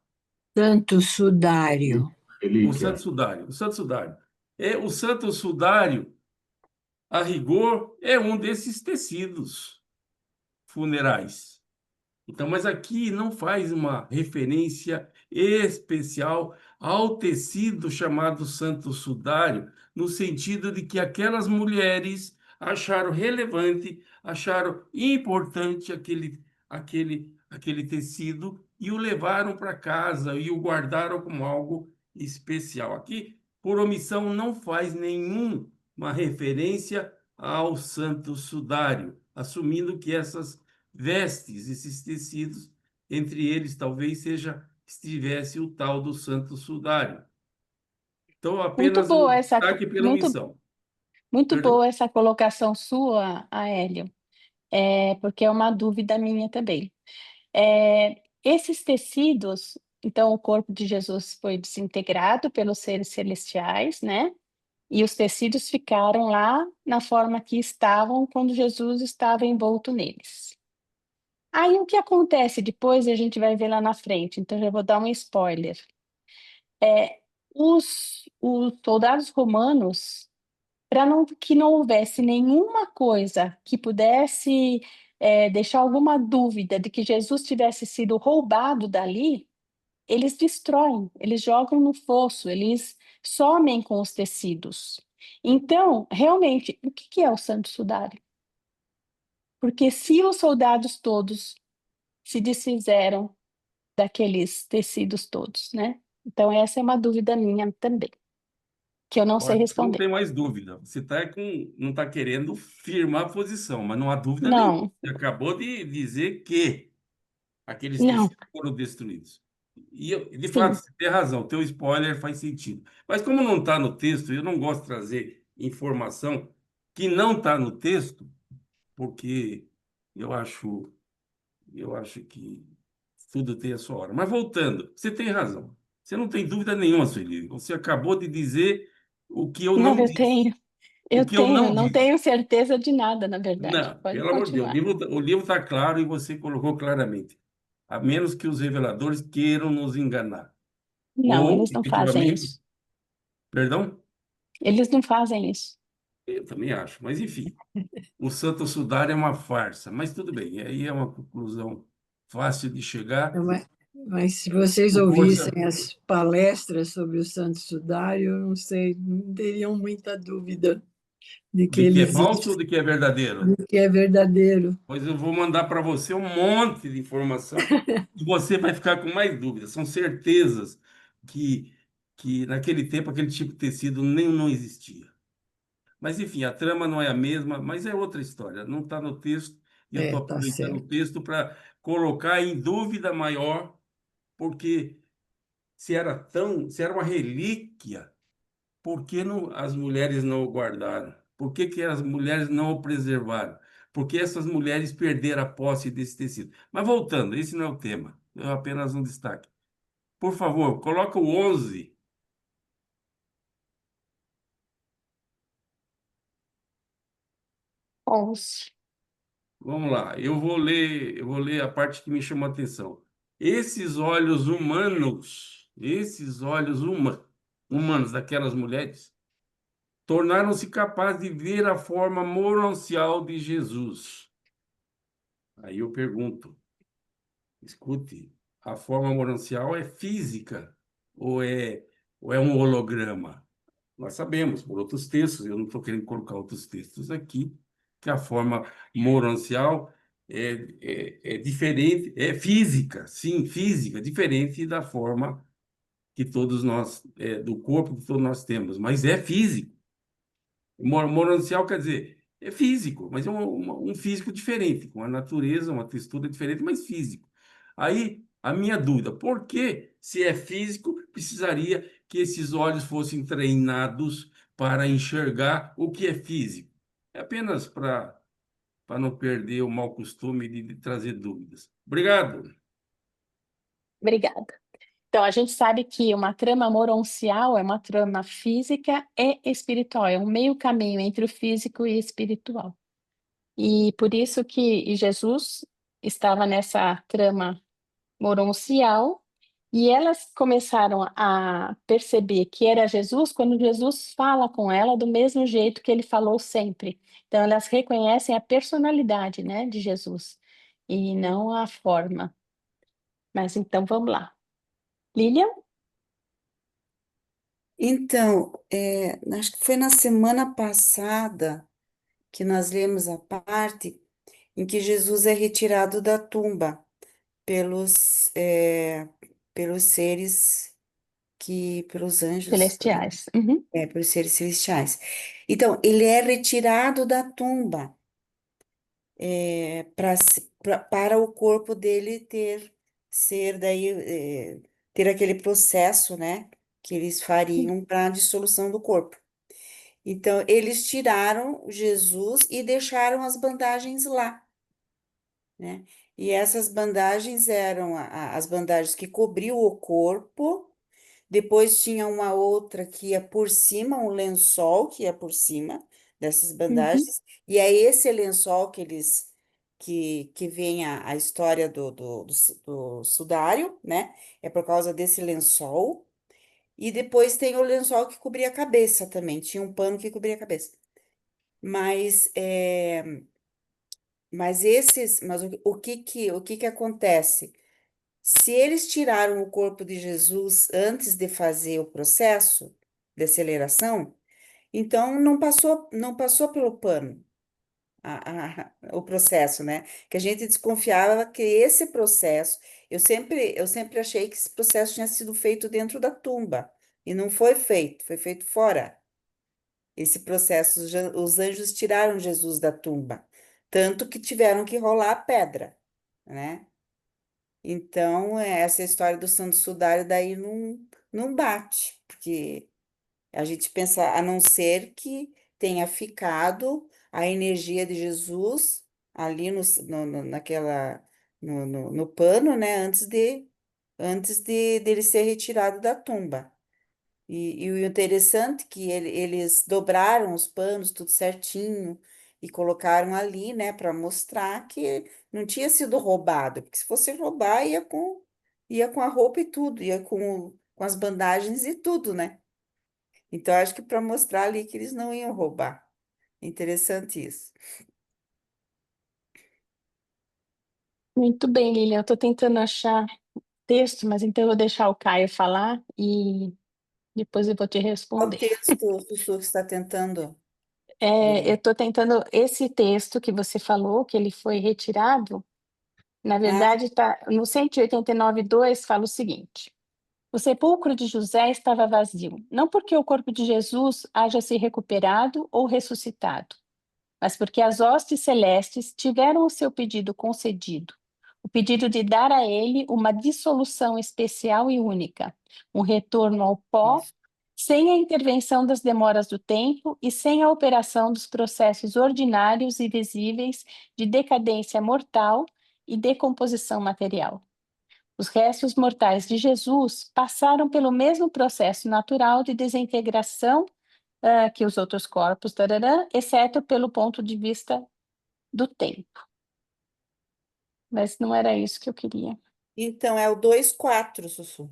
Speaker 4: Santo sudário.
Speaker 6: O santo
Speaker 3: Relíquia.
Speaker 6: sudário. O santo sudário. O santo sudário, a rigor, é um desses tecidos funerais. Então, mas aqui não faz uma referência especial ao tecido chamado santo sudário, no sentido de que aquelas mulheres acharam relevante, acharam importante aquele tecido e o levaram para casa e o guardaram como algo especial. Aqui, por omissão, não faz nenhuma referência ao santo sudário, assumindo que essas vestes, esses tecidos, entre eles talvez estivesse o tal do santo sudário. Então,
Speaker 1: Muito
Speaker 6: apenas um
Speaker 1: boa essa,
Speaker 6: destaque pela
Speaker 1: muito,
Speaker 6: omissão.
Speaker 1: muito
Speaker 6: Perdão?
Speaker 1: boa essa colocação sua, Aélio, porque é uma dúvida minha também. Esses tecidos, então o corpo de Jesus foi desintegrado pelos seres celestiais, né? E os tecidos ficaram lá na forma que estavam quando Jesus estava envolto neles. Aí o que acontece depois a gente vai ver lá na frente, então já vou dar um spoiler. Os soldados romanos para que não houvesse nenhuma coisa que pudesse deixar alguma dúvida de que Jesus tivesse sido roubado dali, eles destroem, eles jogam no fosso, eles somem com os tecidos. Então, realmente, o que é o Santo Sudário? Porque se os soldados todos se desfizeram daqueles tecidos todos, né? Então, essa é uma dúvida minha também, que eu não sei
Speaker 6: Olha, eu não
Speaker 1: responder.
Speaker 6: tenho mais dúvida. Você não está querendo firmar a posição, mas não há dúvida nenhuma.
Speaker 1: Não,
Speaker 6: Você acabou de dizer que aqueles
Speaker 1: não,
Speaker 6: tecidos foram destruídos. De fato,
Speaker 1: sim,
Speaker 6: você tem razão, teu spoiler faz sentido. Mas como não está no texto, eu não gosto de trazer informação que não está no texto, porque eu acho, eu acho que tudo tem a sua hora. Mas voltando, você tem razão. Você não tem dúvida nenhuma, Sueli. Você acabou de dizer o que eu
Speaker 1: não,
Speaker 6: não disse. O
Speaker 1: eu
Speaker 6: que eu
Speaker 1: tenho,
Speaker 6: não
Speaker 1: não
Speaker 6: disse.
Speaker 1: tenho certeza de nada, na verdade.
Speaker 6: Não,
Speaker 1: Pode
Speaker 6: pelo amor de Deus,
Speaker 1: continuar.
Speaker 6: o livro está claro e você colocou claramente. A menos que os reveladores queiram nos enganar.
Speaker 1: Não,
Speaker 6: Ou,
Speaker 1: eles não fazem
Speaker 6: efetivamente,
Speaker 1: isso.
Speaker 6: perdão?
Speaker 1: Eles não fazem isso.
Speaker 6: Eu também acho, mas enfim, o Santo Sudário é uma farsa, mas tudo bem, aí é uma conclusão fácil de chegar.
Speaker 4: Mas se vocês
Speaker 6: Por força
Speaker 4: ouvissem as palestras sobre o Santo Sudário, eu não sei, não teriam muita dúvida de que
Speaker 6: de que
Speaker 4: ele
Speaker 6: é falso ou
Speaker 4: existe,
Speaker 6: de que é verdadeiro?
Speaker 4: de que é verdadeiro.
Speaker 6: Pois eu vou mandar para você um monte de informação e você vai ficar com mais dúvidas. São certezas que, que naquele tempo aquele tipo de tecido nem não existia. Mas enfim, a trama não é a mesma, mas é outra história. Não está no texto e eu estou
Speaker 4: Tá
Speaker 6: aproveitando o
Speaker 4: certo.
Speaker 6: texto para colocar em dúvida maior, porque se era uma relíquia, por que as mulheres não o guardaram? Por que as mulheres não o preservaram? Por que essas mulheres perderam a posse desse tecido? Mas voltando, esse não é o tema, é apenas um destaque. Por favor, coloca o 11.
Speaker 1: 11.
Speaker 6: Vamos lá, eu vou ler a parte que me chamou a atenção. Esses olhos humanos, humanos daquelas mulheres, tornaram-se capazes de ver a forma moroncial de Jesus. Aí eu pergunto, escute, a forma moroncial é física ou é um holograma? Nós sabemos, por outros textos, eu não estou querendo colocar outros textos aqui, que a forma moroncial é diferente, é física, sim, física, diferente da forma que todos nós, do corpo que todos nós temos, mas é físico. Moroncial quer dizer, é físico, mas é um físico diferente, com a natureza, uma textura diferente, mas físico. Aí, a minha dúvida, por que, se é físico, precisaria que esses olhos fossem treinados para enxergar o que é físico? É apenas para não perder o mau costume de trazer dúvidas. Obrigado.
Speaker 1: Obrigada. Então, a gente sabe que uma trama moroncial é uma trama física e espiritual, é um meio caminho entre o físico e espiritual. E por isso que Jesus estava nessa trama moroncial, e elas começaram a perceber que era Jesus quando Jesus fala com ela do mesmo jeito que ele falou sempre. Então, elas reconhecem a personalidade, né, de Jesus, e não a forma. Mas então, vamos lá. Lilian?
Speaker 7: Então, acho que foi na semana passada que nós lemos a parte em que Jesus é retirado da tumba pelos, pelos seres pelos anjos,
Speaker 1: Celestiais. Uhum.
Speaker 7: pelos seres celestiais. Então, ele é retirado da tumba, para o corpo dele ser daí, ter aquele processo, né, que eles fariam para a dissolução do corpo. Então, eles tiraram Jesus e deixaram as bandagens lá, né? E essas bandagens eram as bandagens que cobriam o corpo, depois tinha uma outra que ia por cima, um lençol que ia por cima dessas
Speaker 1: Uhum.
Speaker 7: bandagens, e é esse lençol que vem a história do sudário, né? É por causa desse lençol. E depois tem o lençol que cobria a cabeça também, tinha um pano que cobria a cabeça. Mas, mas o que que acontece? Se eles tiraram o corpo de Jesus antes de fazer o processo de aceleração, então não passou pelo pano o processo, né? Que a gente desconfiava que esse processo, eu sempre achei que esse processo tinha sido feito dentro da tumba, e não foi feito, foi feito fora. Esse processo, os anjos tiraram Jesus da tumba, tanto que tiveram que rolar a pedra, né? Então, essa história do Santo Sudário daí não bate, porque a gente pensa, a não ser que tenha ficado a energia de Jesus ali no pano, né, antes de dele ser retirado da tumba. E o interessante é que eles dobraram os panos tudo certinho e colocaram ali, né, para mostrar que não tinha sido roubado, porque se fosse roubar, ia com a roupa e tudo, ia com as bandagens e tudo, né? Então, acho que para mostrar ali que eles não iam roubar. Interessante isso.
Speaker 1: Muito bem, Lilian. Eu estou tentando achar texto, mas então eu vou deixar o Caio falar e depois eu vou te
Speaker 7: Qual
Speaker 1: responder.
Speaker 7: texto, Sussu, que está tentando
Speaker 1: Eu
Speaker 7: ler?
Speaker 1: estou tentando esse texto que você falou, que ele foi retirado, na
Speaker 7: Ah,
Speaker 1: verdade, está no 189,2 fala o seguinte: o sepulcro de José estava vazio, não porque o corpo de Jesus haja se recuperado ou ressuscitado, mas porque as hostes celestes tiveram o seu pedido concedido, o pedido de dar a ele uma dissolução especial e única, um retorno ao pó,
Speaker 7: isso.
Speaker 1: sem a intervenção das demoras do tempo e sem a operação dos processos ordinários e visíveis de decadência mortal e decomposição material. Os restos mortais de Jesus passaram pelo mesmo processo natural de desintegração que os outros corpos, tarará, exceto pelo ponto de vista do tempo. Mas não era isso que eu queria.
Speaker 7: Então, é o 2,4, Sussu.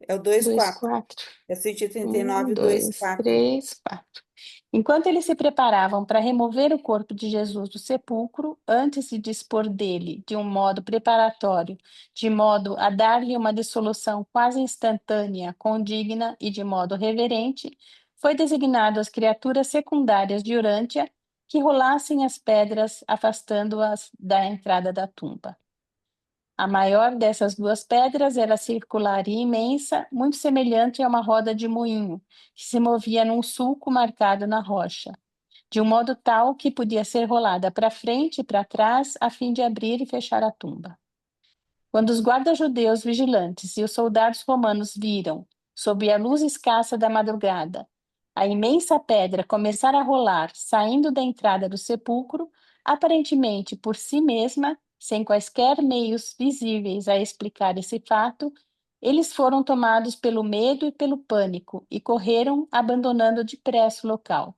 Speaker 7: É o dois
Speaker 1: Dois,
Speaker 7: quatro.
Speaker 1: quatro.
Speaker 7: É 139, o dois
Speaker 1: Dois,
Speaker 7: quatro.
Speaker 1: três, quatro. Enquanto eles se preparavam para remover o corpo de Jesus do sepulcro, antes de dispor dele de um modo preparatório, de modo a dar-lhe uma dissolução quase instantânea, condigna e de modo reverente, foi designado às criaturas secundárias de Urântia que rolassem as pedras, afastando-as da entrada da tumba. A maior dessas duas pedras era circular e imensa, muito semelhante a uma roda de moinho, que se movia num sulco marcado na rocha, de um modo tal que podia ser rolada para frente e para trás, a fim de abrir e fechar a tumba. Quando os guardas judeus vigilantes e os soldados romanos viram, sob a luz escassa da madrugada, a imensa pedra começar a rolar, saindo da entrada do sepulcro, aparentemente por si mesma, sem quaisquer meios visíveis a explicar esse fato, eles foram tomados pelo medo e pelo pânico e correram, abandonando depressa o local.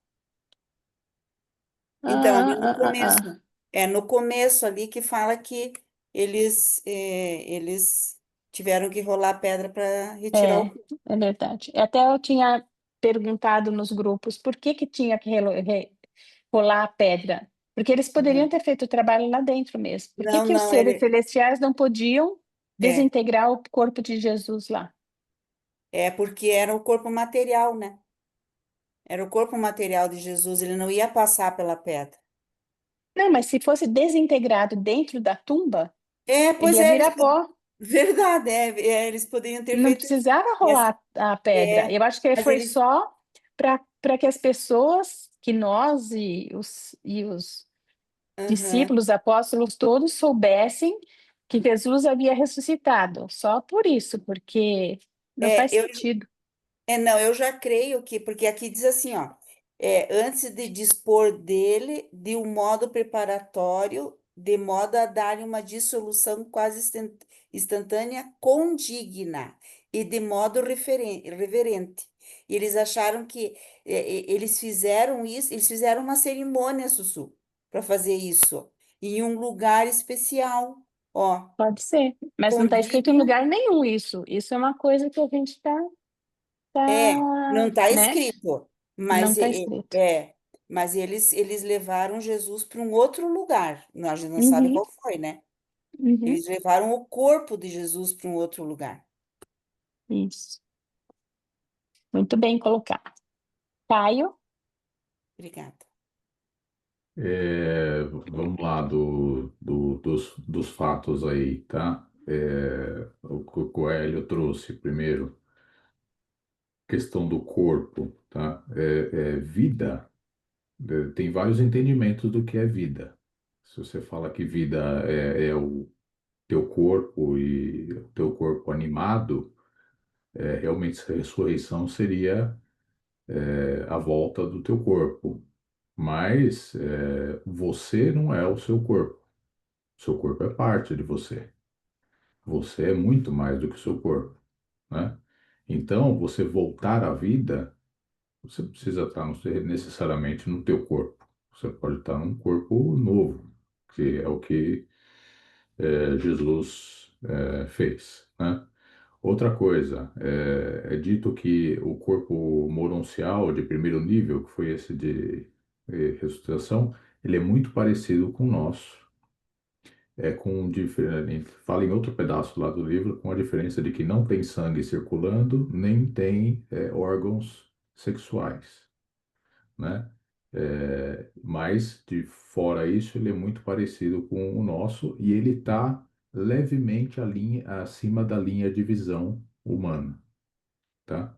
Speaker 7: Então, ali
Speaker 1: Ah,
Speaker 7: no
Speaker 1: ah, ah, ah.
Speaker 7: começo. É no começo ali que fala que eles tiveram que rolar a pedra para retirar o
Speaker 1: É,
Speaker 7: corpo.
Speaker 1: é verdade. Até eu tinha perguntado nos grupos por que tinha que rolar a pedra. Porque eles poderiam
Speaker 7: Uhum.
Speaker 1: ter feito o trabalho lá dentro mesmo. Por que
Speaker 7: Não,
Speaker 1: que os
Speaker 7: não,
Speaker 1: seres celestiais não podiam
Speaker 7: é,
Speaker 1: desintegrar o corpo de Jesus lá?
Speaker 7: é porque era o corpo material, né? Era o corpo material de Jesus, ele não ia passar pela pedra.
Speaker 1: Não, mas se fosse desintegrado dentro da tumba, ele
Speaker 7: Pois
Speaker 1: ia
Speaker 7: é,
Speaker 1: virar pó.
Speaker 7: verdade, eles poderiam ter
Speaker 1: Não
Speaker 7: feito isso.
Speaker 1: precisava
Speaker 7: Mas,
Speaker 1: rolar a pedra.
Speaker 7: é,
Speaker 1: Eu acho que
Speaker 7: mas
Speaker 1: foi
Speaker 7: eles,
Speaker 1: só para que as pessoas, que nós e os
Speaker 7: aham.
Speaker 1: discípulos, apóstolos todos soubessem que Jesus havia ressuscitado. Só por isso, porque não faz
Speaker 7: É, eu,
Speaker 1: sentido.
Speaker 7: não, eu já creio que, porque aqui diz assim, ó, antes de dispor dele de um modo preparatório, de modo a dar uma dissolução quase instantânea, condigna e de modo reverente. E eles acharam que eles fizeram isso, eles fizeram uma cerimônia, Sussu, para fazer isso, em um lugar especial, ó,
Speaker 1: Pode ser, mas não está escrito em
Speaker 7: condigna.
Speaker 1: lugar nenhum isso. Isso é uma coisa que a gente
Speaker 7: Não está
Speaker 1: né?
Speaker 7: escrito,
Speaker 1: Não
Speaker 7: mas
Speaker 1: está escrito.
Speaker 7: Mas eles levaram Jesus para um outro lugar. A gente não sabe
Speaker 1: Uhum,
Speaker 7: qual foi, né?
Speaker 1: uhum,
Speaker 7: Eles levaram o corpo de Jesus para um outro lugar.
Speaker 1: isso. Muito bem colocado. Caio?
Speaker 7: Obrigada.
Speaker 3: Vamos lá dos fatos aí, tá? O que o Coelho trouxe primeiro, questão do corpo, tá? Vida, tem vários entendimentos do que é vida. Se você fala que vida é o teu corpo e o teu corpo animado, realmente a ressurreição seria a volta do teu corpo. Mas você não é o seu corpo. Seu corpo é parte de você. Você é muito mais do que o seu corpo, né? Então, você voltar à vida, você precisa estar necessariamente no teu corpo. Você pode estar num corpo novo, que é o que Jesus fez, né? Outra coisa, é dito que o corpo moroncial de primeiro nível, que foi esse de ressuscitação, ele é muito parecido com o nosso. Fala em outro pedaço lá do livro, com a diferença de que não tem sangue circulando, nem tem órgãos sexuais, né? Mas, de fora isso, ele é muito parecido com o nosso e ele está levemente acima da linha de visão humana, tá?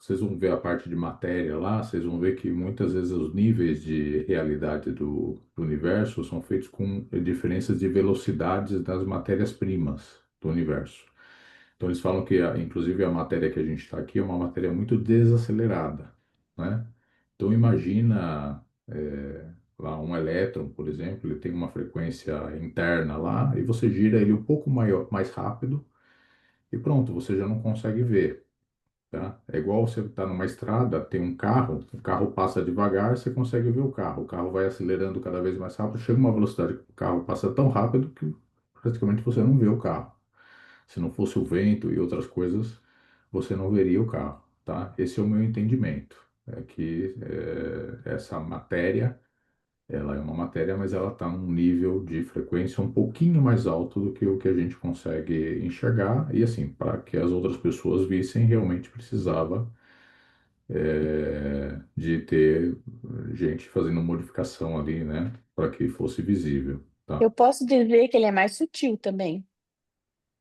Speaker 3: Vocês vão ver a parte de matéria lá, vocês vão ver que muitas vezes os níveis de realidade do universo são feitos com diferenças de velocidades das matérias-primas do universo. Então eles falam que, inclusive, a matéria que a gente está aqui é uma matéria muito desacelerada, né? Então imagina lá um elétron, por exemplo, ele tem uma frequência interna lá e você gira ele um pouco maior, mais rápido e pronto, você já não consegue ver. Tá? É igual você estar numa estrada, tem um carro, o carro passa devagar, você consegue ver o carro vai acelerando cada vez mais rápido, chega uma velocidade que o carro passa tão rápido que praticamente você não vê o carro. Se não fosse o vento e outras coisas, você não veria o carro, tá? Esse é o meu entendimento, é que essa matéria, ela é uma matéria, mas ela está num nível de frequência um pouquinho mais alto do que o que a gente consegue enxergar, e assim, para que as outras pessoas vissem, realmente precisava de ter gente fazendo modificação ali, né, para que fosse visível, tá?
Speaker 1: Eu posso dizer que ele é mais sutil também,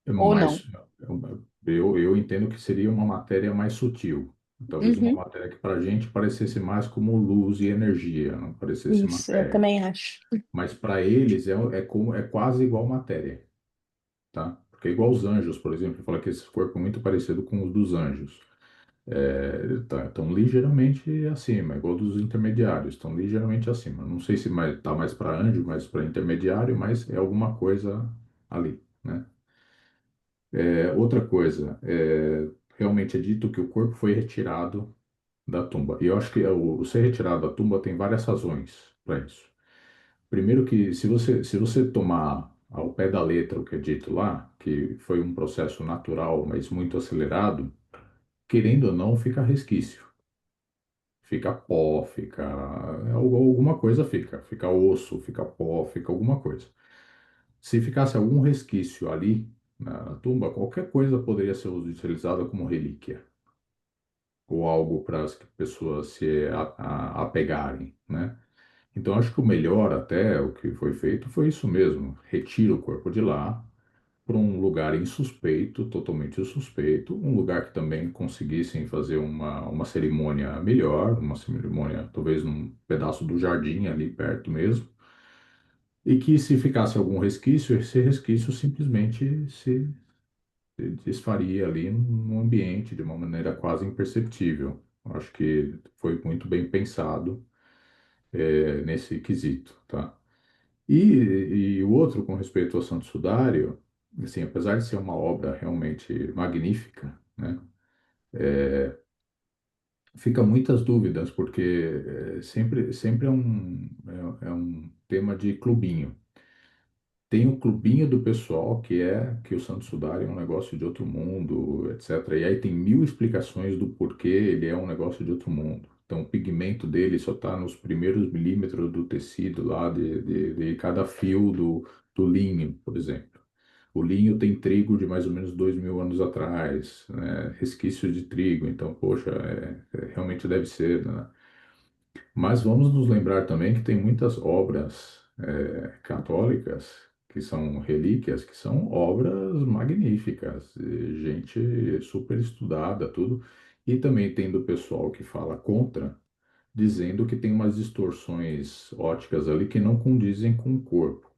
Speaker 1: ou não?
Speaker 3: Mas eu entendo que seria uma matéria mais sutil, talvez uma
Speaker 1: Uhum,
Speaker 3: matéria que para a gente parecesse mais como luz e energia, não parecesse
Speaker 1: isso, eu
Speaker 3: matéria.
Speaker 1: também acho.
Speaker 3: Mas para eles é quase igual matéria, tá? Porque é igual os anjos, por exemplo, fala que esse corpo é muito parecido com os dos anjos. Estão ligeiramente acima, igual dos intermediários, estão ligeiramente acima. Não sei se está mais para anjo, mais para intermediário, mas é alguma coisa ali, né? Outra coisa, realmente é dito que o corpo foi retirado da tumba. E eu acho que o ser retirado da tumba tem várias razões para isso. Primeiro que se você tomar ao pé da letra o que é dito lá, que foi um processo natural, mas muito acelerado, querendo ou não, fica resquício. Fica pó, alguma coisa fica osso, fica pó, fica alguma coisa. Se ficasse algum resquício ali na tumba, qualquer coisa poderia ser utilizada como relíquia ou algo para as pessoas se apegarem, né? Então acho que o melhor até o que foi feito foi isso mesmo, retira o corpo de lá para um lugar insuspeito, totalmente insuspeito, um lugar que também conseguissem fazer uma cerimônia melhor, uma cerimônia talvez num pedaço do jardim ali perto mesmo, e que se ficasse algum resquício, esse resquício simplesmente se desfaria ali no ambiente de uma maneira quase imperceptível. Acho que foi muito bem pensado, nesse quesito, tá? E o outro, com respeito ao Santo Sudário, assim, apesar de ser uma obra realmente magnífica, né, fica muitas dúvidas, porque sempre é um tema de clubinho. Tem o clubinho do pessoal que o Santo Sudário é um negócio de outro mundo, etc. E aí tem mil explicações do porquê ele é um negócio de outro mundo. Então, o pigmento dele só está nos primeiros milímetros do tecido lá de cada fio do linho, por exemplo. O linho tem trigo de mais ou menos 2.000 anos atrás, né? Resquício de trigo. Então, poxa, realmente deve ser, né? Mas vamos nos lembrar também que tem muitas obras católicas que são relíquias, que são obras magníficas, gente super estudada, tudo. E também tem do pessoal que fala contra, dizendo que tem umas distorções óticas ali que não condizem com o corpo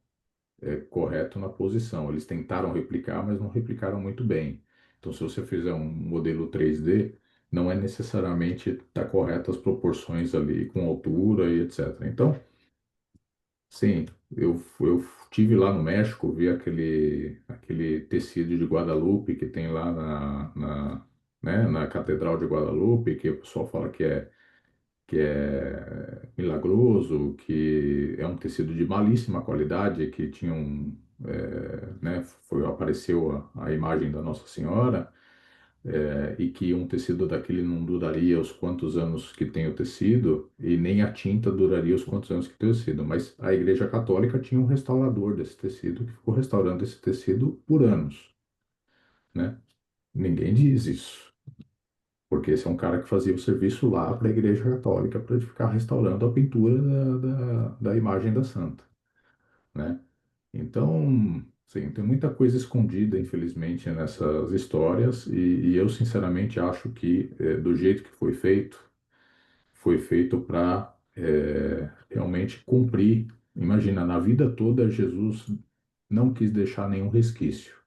Speaker 3: correto na posição. Eles tentaram replicar, mas não replicaram muito bem. Então, se você fizer um modelo 3D, não é necessariamente estar correto as proporções ali com altura e etc. Então, sim, eu tive lá no México, vi aquele tecido de Guadalupe que tem lá né, na Catedral de Guadalupe, que o pessoal fala que é milagroso, que é um tecido de malíssima qualidade, que tinha né, apareceu a imagem da Nossa Senhora, e que um tecido daquele não duraria os quantos anos que tem o tecido, e nem a tinta duraria os quantos anos que tem o tecido. Mas a Igreja Católica tinha um restaurador desse tecido, que ficou restaurando esse tecido por anos, né? Ninguém diz isso. Porque esse é um cara que fazia o serviço lá para a Igreja Católica para ficar restaurando a pintura da imagem da santa, né? Então, sim, tem muita coisa escondida, infelizmente, nessas histórias e eu, sinceramente, acho que do jeito que foi feito para realmente cumprir. Imagina, na vida toda, Jesus não quis deixar nenhum resquício.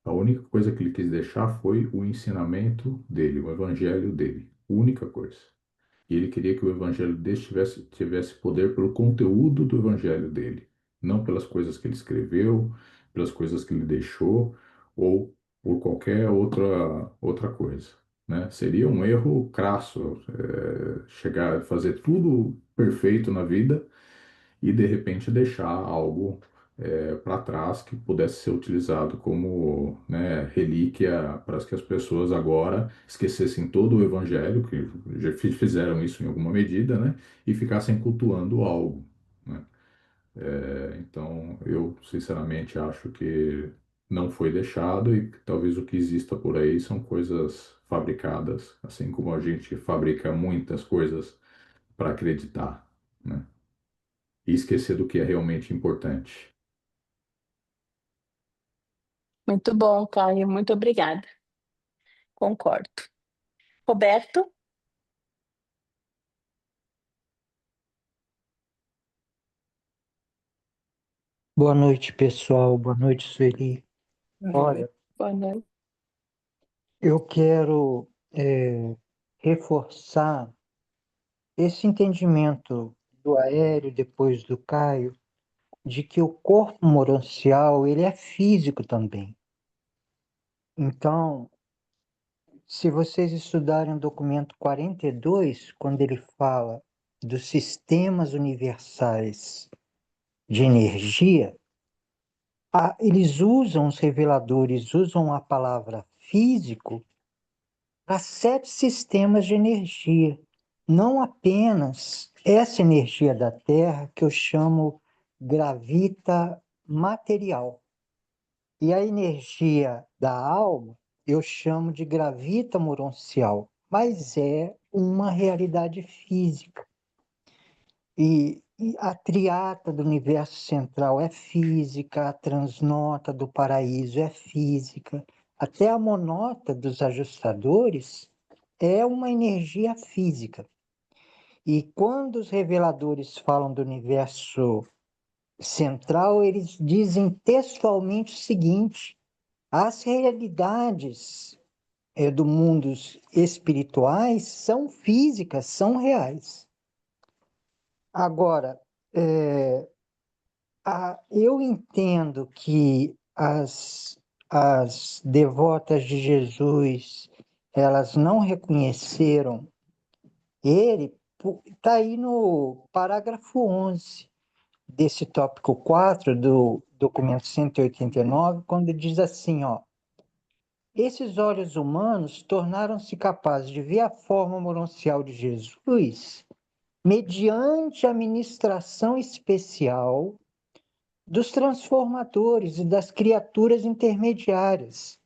Speaker 3: A única coisa que ele quis deixar foi o ensinamento dele, o evangelho dele. Única coisa. E ele queria que o evangelho dele tivesse poder pelo conteúdo do evangelho dele, não pelas coisas que ele escreveu, pelas coisas que ele deixou, ou por qualquer outra coisa, né? Seria um erro crasso, chegar a fazer tudo perfeito na vida e de repente deixar algo para trás que pudesse ser utilizado como, né, relíquia para que as pessoas agora esquecessem todo o evangelho, que já fizeram isso em alguma medida, né, e ficassem cultuando algo, né? Então, eu sinceramente acho que não foi deixado e que talvez o que exista por aí são coisas fabricadas, assim como a gente fabrica muitas coisas para acreditar, né? E esquecer do que é realmente importante.
Speaker 1: Muito bom, Caio, muito obrigada. Concordo. Roberto?
Speaker 8: Boa noite, pessoal. Boa noite, Sueli. Olha,
Speaker 1: Boa noite.
Speaker 8: eu quero reforçar esse entendimento do Aéreo, depois do Caio, de que o corpo moroncial ele é físico também. Então, se vocês estudarem o documento 42, quando ele fala dos sistemas universais de energia, eles usam, os reveladores usam a palavra físico para 7 sistemas de energia, não apenas essa energia da Terra que eu chamo gravita material. E a energia da alma eu chamo de gravita moroncial, mas é uma realidade física. E a triata do universo central é física, a transnota do paraíso é física, até a monota dos ajustadores é uma energia física. E quando os reveladores falam do universo central, eles dizem textualmente o seguinte: as realidades do mundo espirituais são físicas, são reais. Agora, eu entendo que as devotas de Jesus, elas não reconheceram ele, está aí no parágrafo 11 desse tópico 4 do documento 189, quando diz assim, ó, esses olhos humanos tornaram-se capazes de ver a forma moroncial de Jesus mediante a ministração especial dos transformadores e das criaturas intermediárias,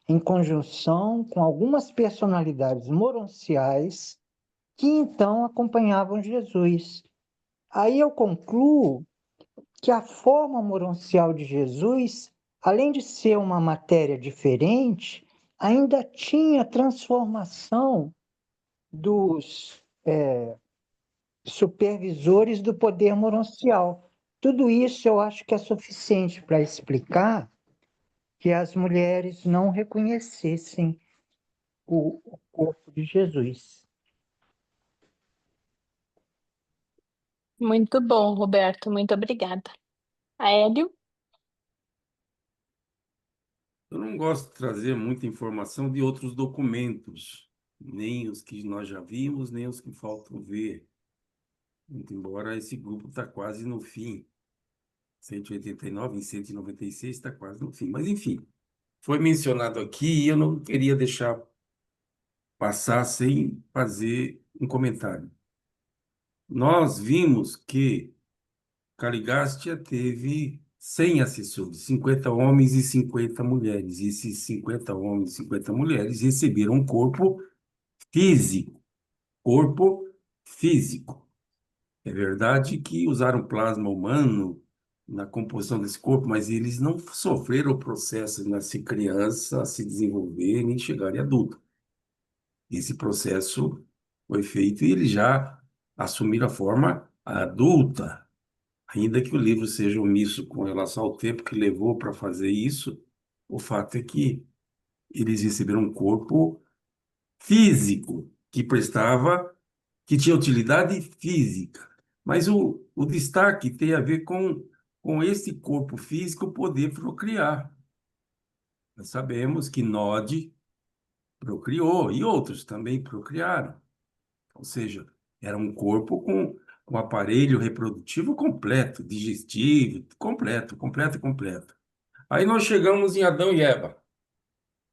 Speaker 8: em conjunção com algumas personalidades moronciais que então acompanhavam Jesus. Aí eu concluo que a forma moroncial de Jesus, além de ser uma matéria diferente, ainda tinha transformação dos supervisores do poder moroncial. Tudo isso eu acho que é suficiente para explicar que as mulheres não reconhecessem o corpo de Jesus.
Speaker 1: Muito bom, Roberto. Muito obrigada. Aélio?
Speaker 6: Eu não gosto de trazer muita informação de outros documentos, nem os que nós já vimos, nem os que faltam ver. Muito embora esse grupo está quase no fim. 189 em 196 está quase no fim. Mas, enfim, foi mencionado aqui e eu não queria deixar passar sem fazer um comentário. Nós vimos que Caligástia teve 100 assessores, 50 homens e 50 mulheres. E esses 50 homens e 50 mulheres receberam um corpo físico. Corpo físico. É verdade que usaram plasma humano na composição desse corpo, mas eles não sofreram o processo de nascer criança, se desenvolver, nem chegarem adulto. Esse processo foi feito e eles já assumiram a forma adulta. Ainda que o livro seja omisso com relação ao tempo que levou para fazer isso, o fato é que eles receberam um corpo físico que prestava, que tinha utilidade física. Mas o destaque tem a ver com esse corpo físico poder procriar. Nós sabemos que Nod procriou e outros também procriaram. Ou seja, era um corpo com aparelho reprodutivo completo, digestivo, completo, completo, completo. Aí nós chegamos em Adão e Eva.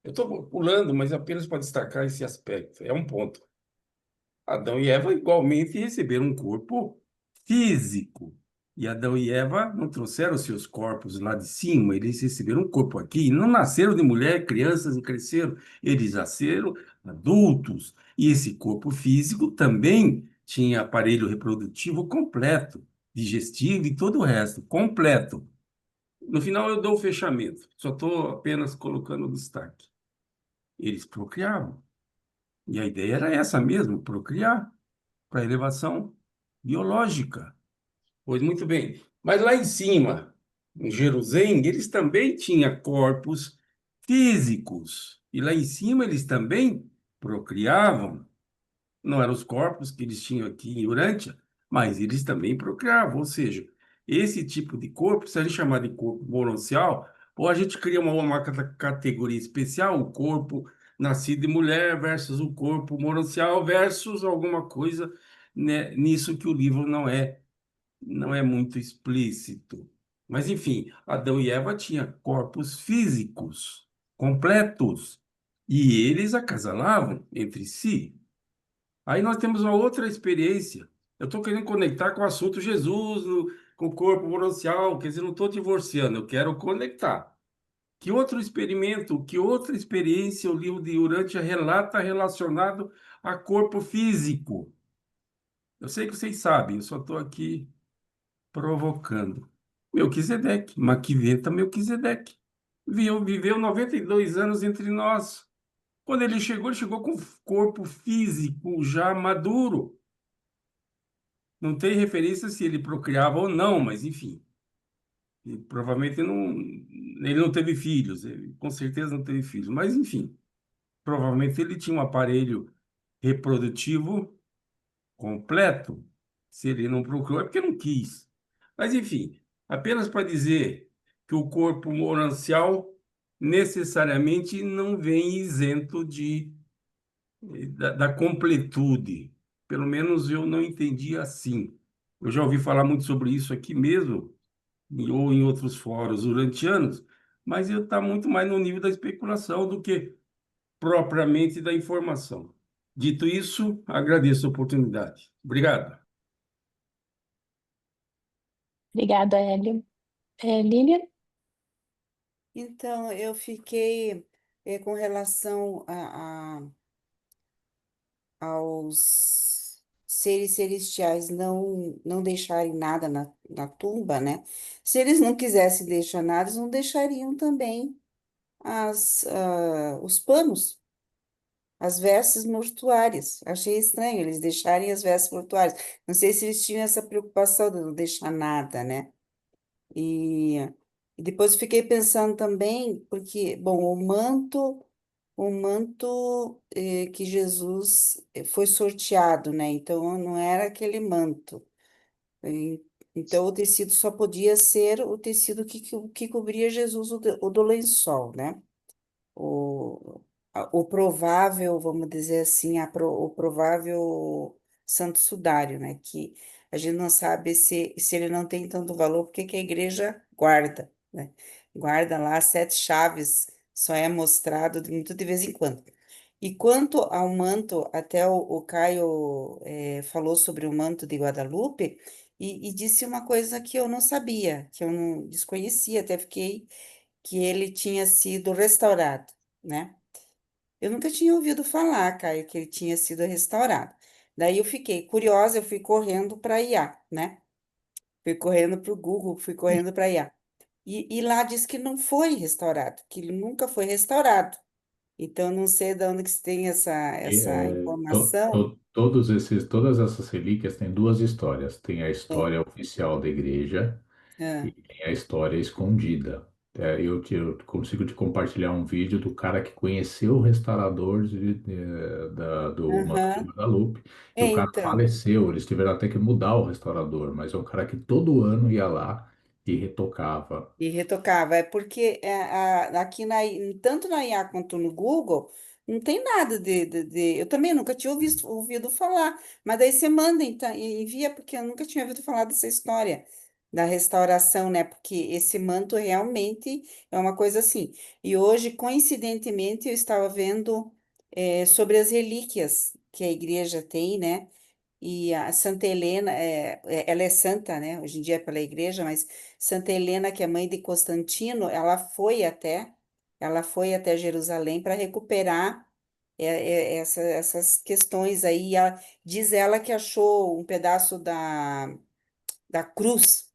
Speaker 6: Eu estou pulando, mas apenas para destacar esse aspecto. É um ponto. Adão e Eva igualmente receberam um corpo físico. E Adão e Eva não trouxeram seus corpos lá de cima, eles receberam um corpo aqui. Não nasceram de mulher, crianças e cresceram. Eles nasceram adultos. E esse corpo físico também tinha aparelho reprodutivo completo, digestivo e todo o resto, completo. No final eu dou o fechamento, só estou apenas colocando o destaque. Eles procriavam. E a ideia era essa mesmo, procriar para elevação biológica. Pois muito bem. Mas lá em cima, em Jerusalém, eles também tinham corpos físicos. E lá em cima eles também procriavam. Não eram os corpos que eles tinham aqui em Urântia, mas eles também procriavam. Ou seja, esse tipo de corpo, se a gente chamar de corpo moroncial, ou a gente cria uma categoria especial, o corpo nascido de mulher versus o corpo moroncial versus alguma coisa, né, nisso que o livro não é muito explícito. Mas, enfim, Adão e Eva tinham corpos físicos completos e eles acasalavam entre si. Aí nós temos uma outra experiência. Eu estou querendo conectar com o assunto Jesus, com o corpo moroncial, quer dizer, não estou divorciando, eu quero conectar. Que outro experimento, que outra experiência o livro de Urântia relata relacionado a corpo físico? Eu sei que vocês sabem, eu só estou aqui provocando. Melquisedeque, Maquiventa Melquisedeque. Viveu 92 anos entre nós. Quando ele chegou com corpo físico já maduro. Não tem referência se ele procriava ou não, mas enfim. Provavelmente ele não teve filhos, ele com certeza não teve filhos, mas enfim. Provavelmente ele tinha um aparelho reprodutivo completo. Se ele não procurou, é porque não quis. Mas, enfim, apenas para dizer que o corpo morancial necessariamente não vem isento da completude. Pelo menos eu não entendi assim. Eu já ouvi falar muito sobre isso aqui mesmo, ou em outros fóruns urantianos, mas está muito mais no nível da especulação do que propriamente da informação. Dito isso, agradeço a oportunidade. Obrigado.
Speaker 1: Obrigada, Hélio. Lilian?
Speaker 7: Então, eu fiquei com relação aos seres celestiais não deixarem nada na tumba, né? Se eles não quisessem deixar nada, eles não deixariam também os panos, as vestes mortuárias. Achei estranho eles deixarem as vestes mortuárias. Não sei se eles tinham essa preocupação de não deixar nada, né? E, e depois eu fiquei pensando também, porque, bom, o manto que Jesus foi sorteado, né? Então não era aquele manto. E- Então o tecido só podia ser o tecido que cobria Jesus, o do lençol, né? O provável, vamos dizer assim, o provável santo sudário, né? Que a gente não sabe se ele não tem tanto valor, porque que a igreja guarda, né? Guarda lá as 7 chaves, só é mostrado muito de vez em quando. E quanto ao manto, até o Caio falou sobre o manto de Guadalupe e disse uma coisa que eu não sabia, que eu não desconhecia, até fiquei que ele tinha sido restaurado, né? Eu nunca tinha ouvido falar, Caio, que ele tinha sido restaurado. Daí eu fiquei curiosa, eu fui correndo para IA, né? Fui correndo para o Google, fui correndo para IA. E lá diz que não foi restaurado, que ele nunca foi restaurado. Então, eu não sei de onde que se tem essa informação.
Speaker 3: Todas essas relíquias têm duas histórias. Tem a
Speaker 7: É,
Speaker 3: história oficial da igreja e
Speaker 7: é,
Speaker 3: tem a história escondida. Eu consigo te compartilhar um vídeo do cara que conheceu o restaurador do Manto de
Speaker 7: aham.
Speaker 3: Guadalupe e
Speaker 7: É,
Speaker 3: o cara
Speaker 7: então.
Speaker 3: faleceu. Eles tiveram até que mudar o restaurador, mas é um cara que todo ano ia lá e retocava.
Speaker 7: E retocava. É porque aqui tanto na IA quanto no Google não tem nada Eu também nunca tinha ouvido falar. Mas daí você manda então, e envia, porque eu nunca tinha ouvido falar dessa história da restauração, né? Porque esse manto realmente é uma coisa assim. E hoje, coincidentemente, eu estava vendo sobre as relíquias que a igreja tem, né? E a Santa Helena, ela é santa, né? Hoje em dia é pela igreja, mas Santa Helena, que é mãe de Constantino, ela foi até Jerusalém para recuperar essas questões aí. Diz ela que achou um pedaço da cruz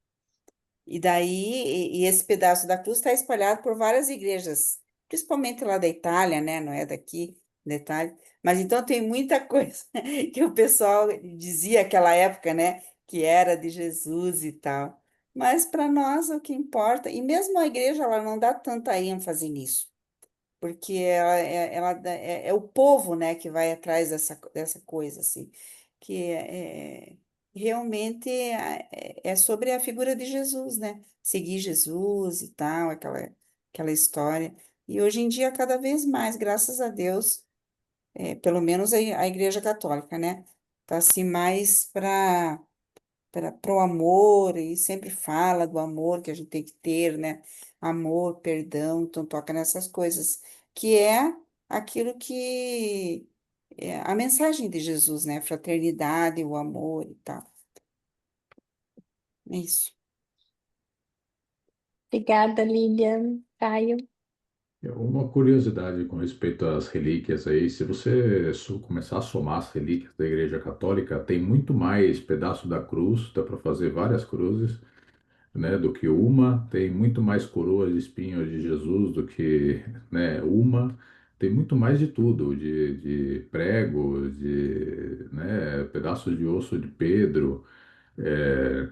Speaker 7: e daí, e esse pedaço da cruz está espalhado por várias igrejas, principalmente lá da Itália, né? Não é daqui, da Itália. Mas então tem muita coisa que o pessoal dizia naquela época, né? Que era de Jesus e tal. Mas para nós o que importa, e mesmo a igreja, ela não dá tanta ênfase nisso porque é o povo, né, que vai atrás dessa coisa, assim, que realmente é sobre a figura de Jesus, né, seguir Jesus e tal, aquela história. E hoje em dia, cada vez mais, graças a Deus, pelo menos a Igreja Católica, né, tá assim mais para o amor, e sempre fala do amor que a gente tem que ter, né? Amor, perdão, então toca nessas coisas, que é aquilo que é a mensagem de Jesus, né? Fraternidade, o amor e tal. É isso.
Speaker 1: Obrigada, Lilian. Caio?
Speaker 3: Uma curiosidade com respeito às relíquias aí, se você começar a somar as relíquias da Igreja Católica, tem muito mais pedaço da cruz, dá para fazer várias cruzes, né, do que uma, tem muito mais coroas de espinhos de Jesus do que, né, uma, tem muito mais de tudo, de prego, né, pedaços de osso de Pedro, é,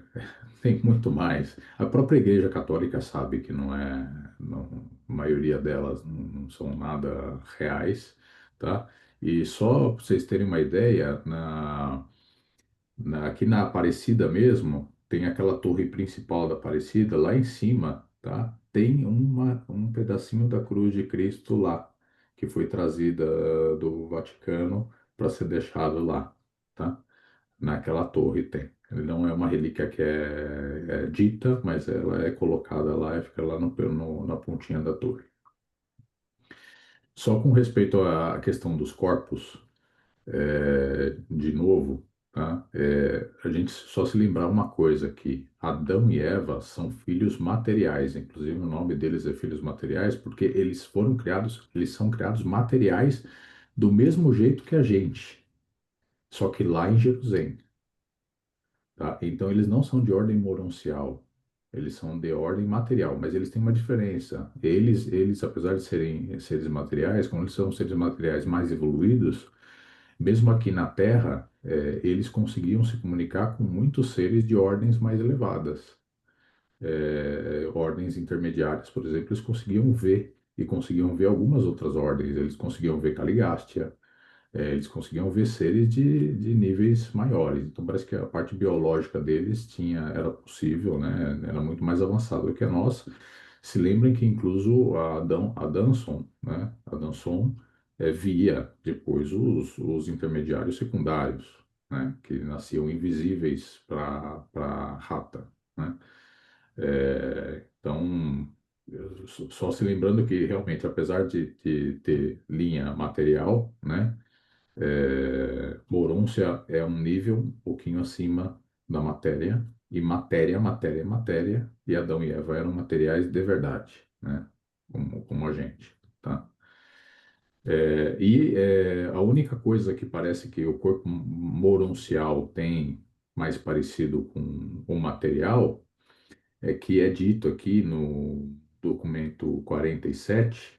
Speaker 3: tem muito mais. A própria Igreja Católica sabe que a maioria delas não são nada reais, tá? E só para vocês terem uma ideia, aqui na Aparecida mesmo, tem aquela torre principal da Aparecida, lá em cima, tá? Tem um pedacinho da cruz de Cristo lá, que foi trazida do Vaticano para ser deixado lá, tá? Naquela torre tem. Ele não é uma relíquia que é dita, mas ela é colocada lá e fica lá na pontinha da torre. Só com respeito à questão dos corpos, de novo, tá? A gente só se lembrar uma coisa aqui: Adão e Eva são filhos materiais, inclusive o nome deles é filhos materiais, porque eles são criados materiais do mesmo jeito que a gente, só que lá em Jerusalém, tá? Então eles não são de ordem moroncial, eles são de ordem material, mas eles têm uma diferença. Eles, apesar de serem seres materiais, como eles são seres materiais mais evoluídos, mesmo aqui na Terra, eles conseguiam se comunicar com muitos seres de ordens mais elevadas. Ordens intermediárias, por exemplo, eles conseguiam ver, e conseguiam ver algumas outras ordens. Eles conseguiam ver Caligástia, eles conseguiam ver seres de níveis maiores. Então, parece que a parte biológica deles era possível, né? Era muito mais avançada do que a nossa. Se lembrem que, incluso, a Danson, né? A Danson via depois os intermediários secundários, né? Que nasciam invisíveis para rata, né? Então, só se lembrando que, realmente, apesar de ter linha material, né? Morôncia é um nível um pouquinho acima da matéria, e matéria, e Adão e Eva eram materiais de verdade, né? Como a gente, tá? A única coisa que parece que o corpo moroncial tem mais parecido com o material é que é dito aqui no documento 47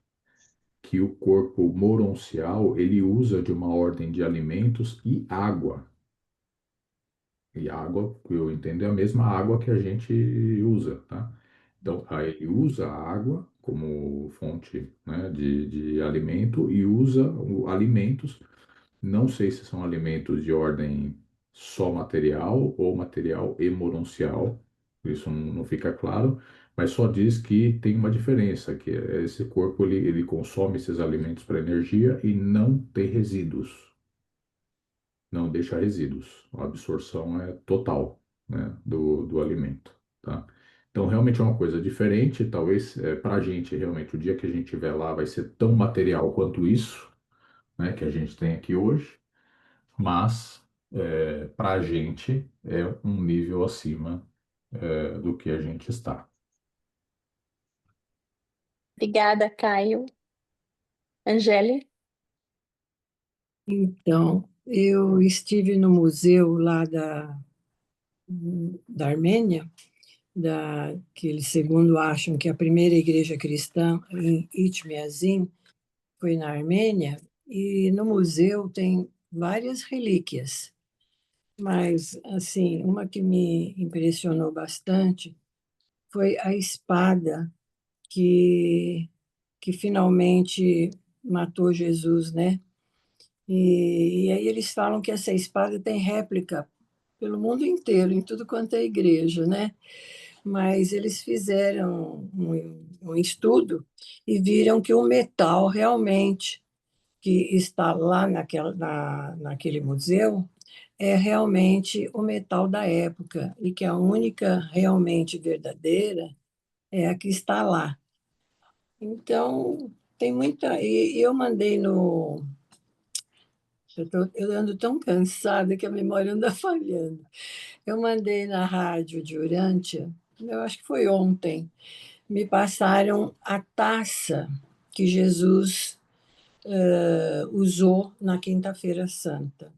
Speaker 3: que o corpo moroncial ele usa de uma ordem de alimentos e água. E água, que eu entendo, é a mesma água que a gente usa, tá? Então, aí ele usa a água como fonte, né, de alimento e usa alimentos, não sei se são alimentos de ordem só material ou material hemoroncial, isso não fica claro, mas só diz que tem uma diferença, que esse corpo ele consome esses alimentos para energia e não tem resíduos, não deixa resíduos. A absorção é total, né, do alimento, tá? Então, realmente é uma coisa diferente. Talvez para a gente, realmente, o dia que a gente estiver lá vai ser tão material quanto isso, né, que a gente tem aqui hoje, mas para a gente é um nível acima do que a gente está.
Speaker 1: Obrigada, Caio. Angélica?
Speaker 4: Então, eu estive no museu lá da Armênia, que eles, segundo acham que a primeira igreja cristã em Itmiazim foi na Armênia, e no museu tem várias relíquias, mas, assim, uma que me impressionou bastante foi a espada que finalmente matou Jesus, né? E aí eles falam que essa espada tem réplica pelo mundo inteiro, em tudo quanto é igreja, né? Mas eles fizeram um estudo e viram que o metal realmente que está lá naquele museu é realmente o metal da época e que a única realmente verdadeira é a que está lá. Então, tem muita. E eu mandei no. Eu ando tão cansada que a memória anda falhando. Eu mandei na rádio de Urântia, eu acho que foi ontem, me passaram a taça que Jesus usou na Quinta-feira Santa.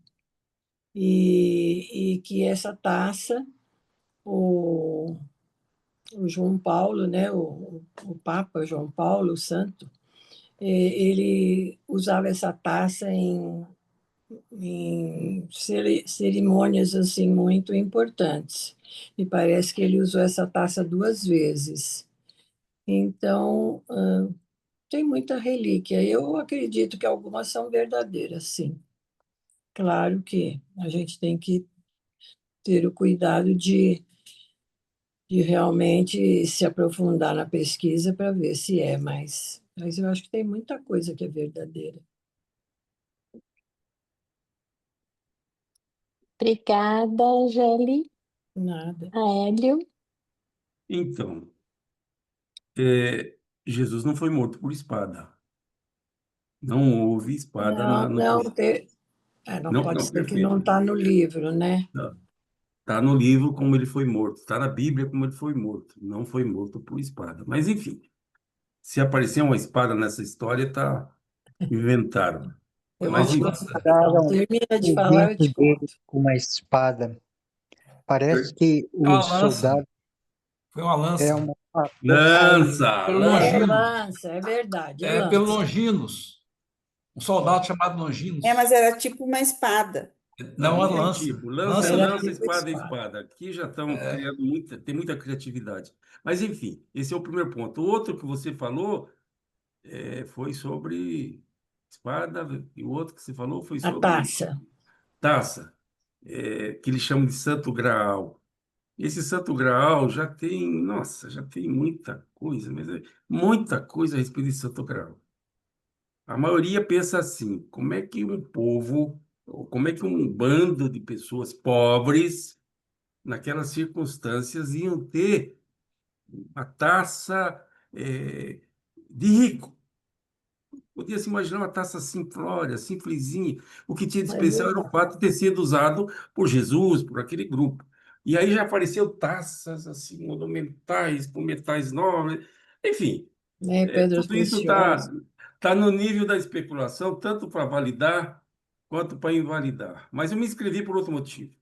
Speaker 4: E que essa taça, o, o João Paulo, né, o Papa João Paulo, o Santo, ele usava essa taça em cerimônias assim muito importantes. Me parece que ele usou essa taça duas vezes. Então, tem muita relíquia. Eu acredito que algumas são verdadeiras, sim. Claro que a gente tem que ter o cuidado de realmente se aprofundar na pesquisa para ver se é, mas eu acho que tem muita coisa que é verdadeira.
Speaker 1: Obrigada, Angélica.
Speaker 4: Nada.
Speaker 1: Aélio?
Speaker 6: Então, Jesus não foi morto por espada. Não houve espada
Speaker 4: Não,
Speaker 6: no
Speaker 4: não,
Speaker 6: livro.
Speaker 4: não
Speaker 6: Não,
Speaker 4: pode
Speaker 6: não,
Speaker 4: ser que não
Speaker 6: perfeito.
Speaker 4: está no livro, né?
Speaker 6: Está no livro como ele foi morto. Está na Bíblia como ele foi morto. Não foi morto por espada. Mas, enfim, se aparecer uma espada nessa história, tá inventaram.
Speaker 4: Eu vou
Speaker 6: Mas,
Speaker 4: te
Speaker 6: enfim,
Speaker 4: contar.
Speaker 8: Encontraram
Speaker 4: Termina de
Speaker 8: o
Speaker 4: falar, eu
Speaker 8: vento
Speaker 4: te
Speaker 8: dele
Speaker 4: conto.
Speaker 8: com uma espada. Parece que
Speaker 9: É uma
Speaker 8: os
Speaker 9: lança.
Speaker 8: soldados
Speaker 9: Foi uma
Speaker 8: é
Speaker 9: lança.
Speaker 8: uma porção.
Speaker 6: lança,
Speaker 9: Pelo
Speaker 4: É
Speaker 6: lança.
Speaker 9: Longino.
Speaker 4: lança, é verdade, é
Speaker 9: Pelo
Speaker 4: lança.
Speaker 9: Longinos. Um soldado chamado
Speaker 7: Mas
Speaker 9: Longinos.
Speaker 7: era tipo uma espada.
Speaker 9: Não, uma
Speaker 6: Não tem
Speaker 9: lança.
Speaker 6: tipo. Lança é
Speaker 9: Lança
Speaker 4: Era
Speaker 6: lança,
Speaker 4: tipo
Speaker 6: espada é
Speaker 4: espada.
Speaker 6: espada. Aqui já estão criando muita, tem muita criatividade. Mas, enfim, esse é o primeiro ponto. O outro que você falou foi sobre espada, e o outro que você falou foi
Speaker 4: A
Speaker 6: sobre
Speaker 4: taça.
Speaker 6: taça, que eles chamam de Santo Graal. Esse Santo Graal já tem, nossa, já tem muita coisa, mas muita coisa a respeito de Santo Graal. A maioria pensa assim: como é que um povo, ou como é que um bando de pessoas pobres, naquelas circunstâncias, iam ter a taça de rico? Podia se imaginar uma taça simplória, simplesinha. O que tinha de
Speaker 4: É
Speaker 6: especial era o
Speaker 4: verdade.
Speaker 6: fato de ter sido usado por Jesus, por aquele grupo. E aí já apareceu taças assim monumentais, com metais nobres. Enfim,
Speaker 4: Né? Pedras
Speaker 6: tudo isso está
Speaker 4: preciosas.
Speaker 6: tá no nível da especulação, tanto para validar quanto para invalidar. Mas eu me inscrevi por outro motivo.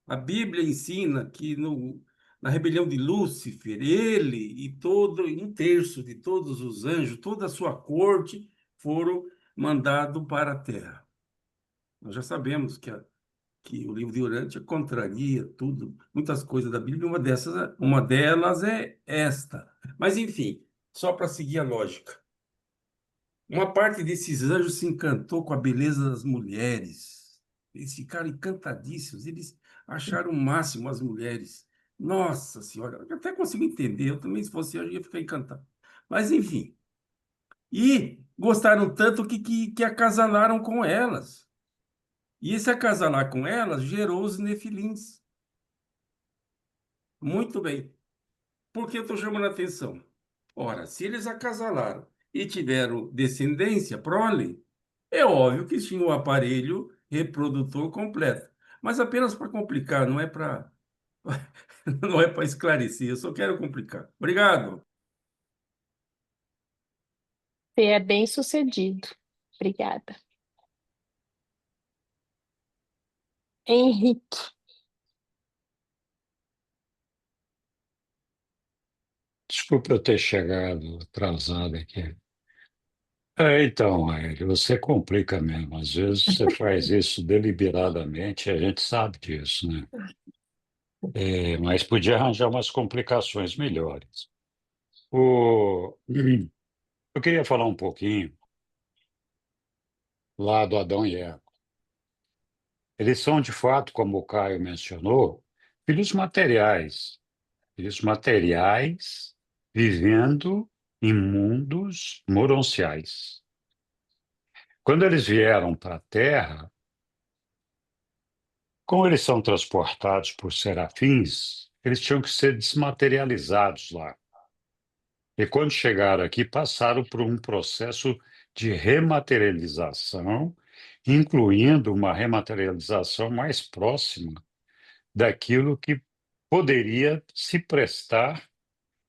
Speaker 6: A Bíblia ensina que na rebelião de Lúcifer, ele e todo um terço de todos os anjos, toda a sua corte, foram mandados para a terra. Nós já sabemos que o livro de Urântia contraria tudo, muitas coisas da Bíblia, uma delas é esta. Mas, enfim, só para seguir a lógica. Uma parte desses anjos se encantou com a beleza das mulheres. Eles ficaram encantadíssimos. Eles acharam o máximo as mulheres. Nossa Senhora, eu até consigo entender. Eu também, se fosse anjo, ia ficar encantado. Mas, enfim. E gostaram tanto que acasalaram com elas. E esse acasalar com elas gerou os nefilins. Muito bem. Por que eu estou chamando a atenção? Ora, se eles acasalaram e tiveram descendência, prole, é óbvio que tinha o aparelho reprodutor completo. Mas apenas para complicar, não é para não é para esclarecer, eu só quero complicar. Obrigado.
Speaker 1: Você é bem-sucedido. Obrigada. Henrique,
Speaker 10: Desculpa eu ter chegado atrasado aqui. Então, Aélio, você complica mesmo. Às vezes você faz isso deliberadamente, a gente sabe disso, né? Mas podia arranjar umas complicações melhores. Eu queria falar um pouquinho lá do Adão e Eva. Eles são, de fato, como o Caio mencionou, filhos materiais vivendo em mundos moronciais. Quando eles vieram para a Terra, como eles são transportados por serafins, eles tinham que ser desmaterializados lá. E quando chegaram aqui, passaram por um processo de rematerialização, incluindo uma rematerialização mais próxima daquilo que poderia se prestar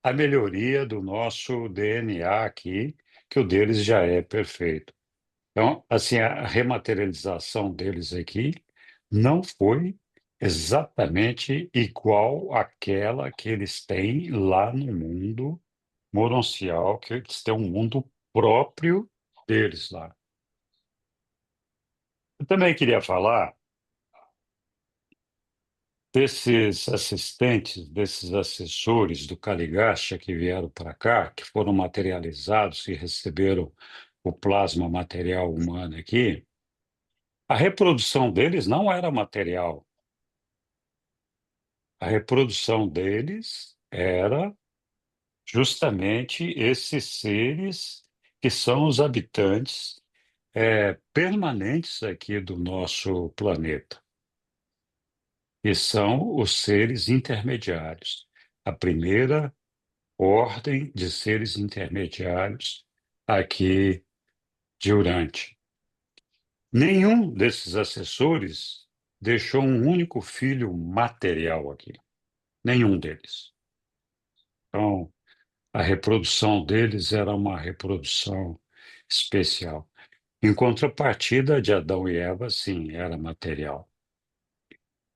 Speaker 10: à melhoria do nosso DNA aqui, que o deles já é perfeito. Então, assim, a rematerialização deles aqui não foi exatamente igual àquela que eles têm lá no mundo moroncial, que eles têm um mundo próprio deles lá. Eu também queria falar desses assistentes, desses assessores do Caligacha que vieram para cá, que foram materializados e receberam o plasma material humano aqui. A reprodução deles não era material. A reprodução deles era justamente esses seres que são os habitantes permanentes aqui do nosso planeta, e são os seres intermediários, a primeira ordem de seres intermediários aqui Durante. Nenhum desses assessores deixou um único filho material aqui. Nenhum deles. Então, a reprodução deles era uma reprodução especial. Em contrapartida de Adão e Eva, sim, era material.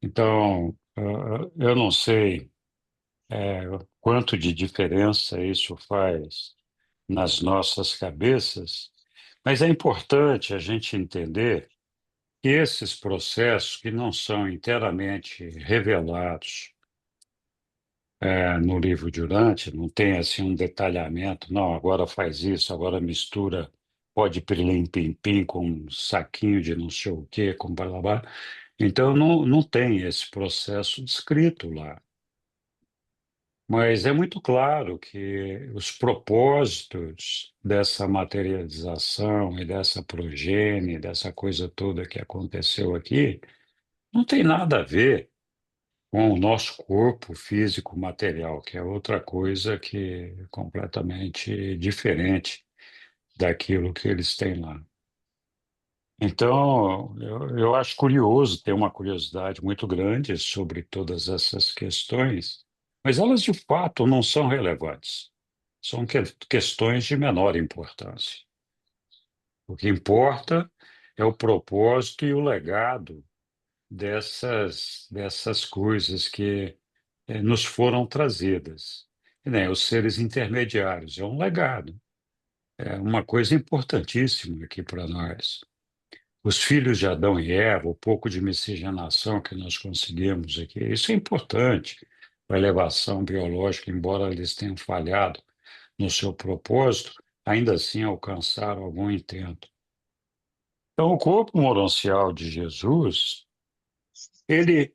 Speaker 10: Então, eu não sei quanto de diferença isso faz nas nossas cabeças, mas é importante a gente entender que esses processos que não são inteiramente revelados no livro de Urante, não tem assim um detalhamento, não, agora faz isso, agora mistura pode pirlim-pim-pim com um saquinho de não sei o quê, com blá, blá, blá. Então não tem esse processo descrito lá. Mas é muito claro que os propósitos dessa materialização e dessa progênie, dessa coisa toda que aconteceu aqui, não tem nada a ver com o nosso corpo físico material, que é outra coisa que é completamente diferente daquilo que eles têm lá. Então, eu acho curioso, tenho uma curiosidade muito grande sobre todas essas questões, mas elas de fato não são relevantes. São questões de menor importância. O que importa é o propósito e o legado dessas coisas que nos foram trazidas. E, né, os seres intermediários é um legado, é uma coisa importantíssima aqui para nós. Os filhos de Adão e Eva, o pouco de miscigenação que nós conseguimos aqui, isso é importante para a elevação biológica, embora eles tenham falhado no seu propósito, ainda assim alcançaram algum intento. Então, o corpo moroncial de Jesus, ele,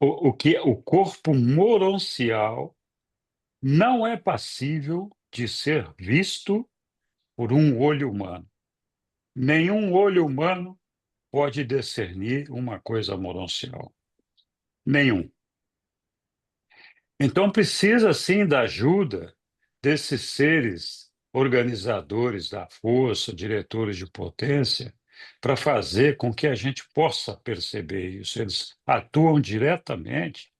Speaker 10: o corpo moroncial não é passível de ser visto por um olho humano. Nenhum olho humano pode discernir uma coisa moroncial. Nenhum. Então precisa sim da ajuda desses seres organizadores da força, diretores de potência, para fazer com que a gente possa perceber isso. Eles atuam diretamente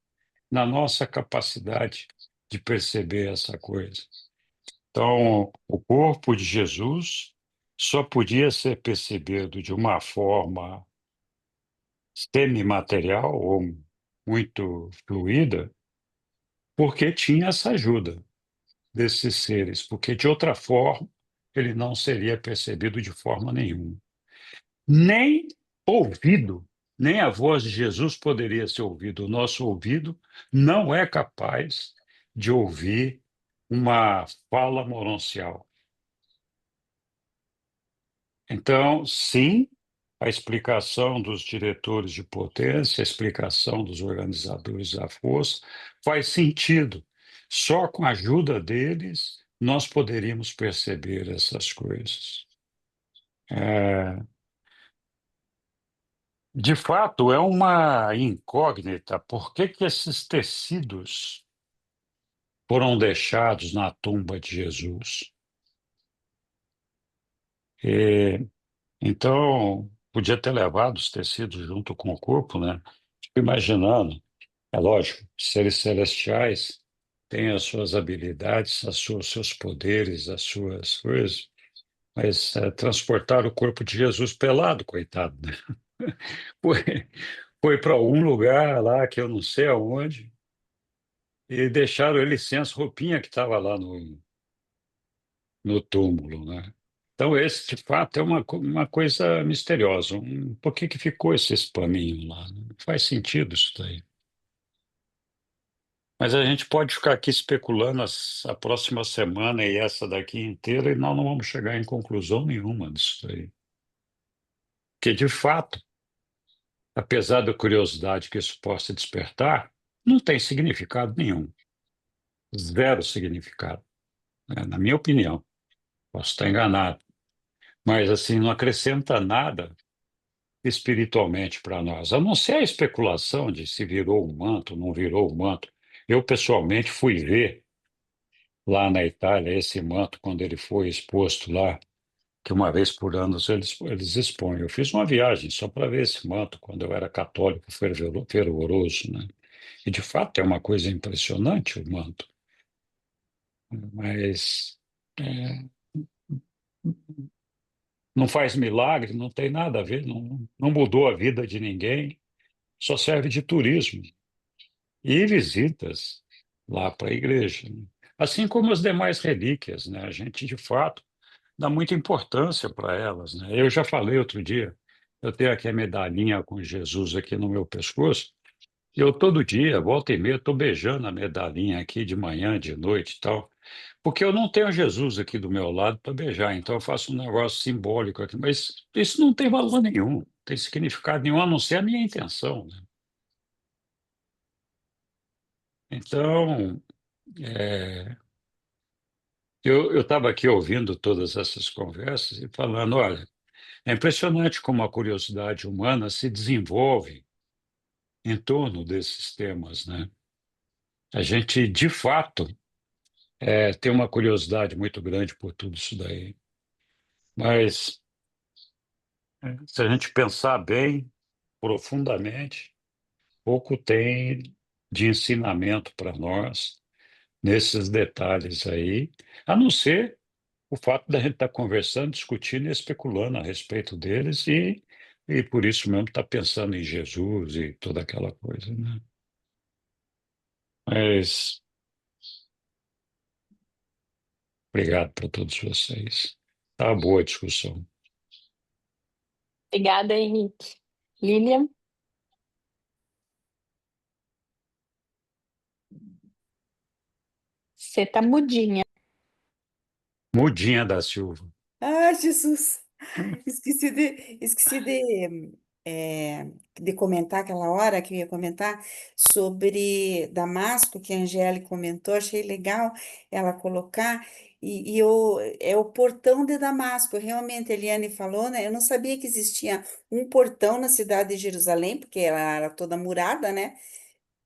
Speaker 10: na nossa capacidade de perceber essa coisa. Então, o corpo de Jesus só podia ser percebido de uma forma semimaterial ou muito fluida, porque tinha essa ajuda desses seres, porque de outra forma ele não seria percebido de forma nenhuma. Nem ouvido, nem a voz de Jesus poderia ser ouvido. O nosso ouvido não é capaz de ouvir uma fala moroncial. Então, sim, a explicação dos diretores de potência, a explicação dos organizadores da força faz sentido. Só com a ajuda deles nós poderíamos perceber essas coisas. De fato, é uma incógnita por que esses tecidos foram deixados na tumba de Jesus. Então, podia ter levado os tecidos junto com o corpo, né? Fico imaginando. É lógico, seres celestiais têm as suas habilidades, os seus poderes, as suas coisas, mas transportar o corpo de Jesus pelado, coitado, né? Foi, foi para algum lugar lá que eu não sei aonde e deixaram ele sem as roupinhas que estava lá no túmulo, né? Então, esse, de fato, é uma coisa misteriosa. Por que ficou esse espaminho lá? Não faz sentido isso daí. Mas a gente pode ficar aqui especulando a próxima semana e essa daqui inteira e nós não vamos chegar em conclusão nenhuma disso aí. Porque, de fato, apesar da curiosidade que isso possa despertar, não tem significado nenhum. Zero significado, né? Na minha opinião. Posso estar enganado. Mas, assim, não acrescenta nada espiritualmente para nós, a não ser a especulação de se virou um manto, não virou um manto. Eu, pessoalmente, fui ver lá na Itália esse manto quando ele foi exposto lá. que uma vez por ano eles expõem. Eu fiz uma viagem só para ver esse manto, quando eu era católico fervoroso, né? E, de fato, é uma coisa impressionante o manto. Mas não faz milagre, não tem nada a ver, não mudou a vida de ninguém, só serve de turismo e visitas lá para a igreja, né? Assim como as demais relíquias, né? A gente, de fato, dá muita importância para elas, né? Eu já falei outro dia, eu tenho aqui a medalhinha com Jesus aqui no meu pescoço, e eu todo dia, volta e meia, estou beijando a medalhinha aqui de manhã, de noite e tal, porque eu não tenho Jesus aqui do meu lado para beijar, então eu faço um negócio simbólico aqui, mas isso não tem valor nenhum, não tem significado nenhum, a não ser a minha intenção, né? Então, é, eu estava aqui ouvindo todas essas conversas e falando, olha, é impressionante como a curiosidade humana se desenvolve em torno desses temas, né? A gente, de fato, tem uma curiosidade muito grande por tudo isso daí. Mas, se a gente pensar bem, profundamente, pouco tem de ensinamento para nós nesses detalhes aí, a não ser o fato da gente estar conversando, discutindo e especulando a respeito deles e por isso mesmo estar pensando em Jesus e toda aquela coisa, né? Mas obrigado para todos vocês. Tá boa a discussão.
Speaker 1: Obrigada, Henrique. Lilian? Você está mudinha.
Speaker 10: Mudinha da Silva.
Speaker 7: Ah, Jesus! Esqueci de comentar aquela hora que eu ia comentar sobre Damasco, que a Angélica comentou, achei legal ela colocar, é o portão de Damasco, realmente a Eliane falou, né? Eu não sabia que existia um portão na cidade de Jerusalém, porque ela era toda murada, né?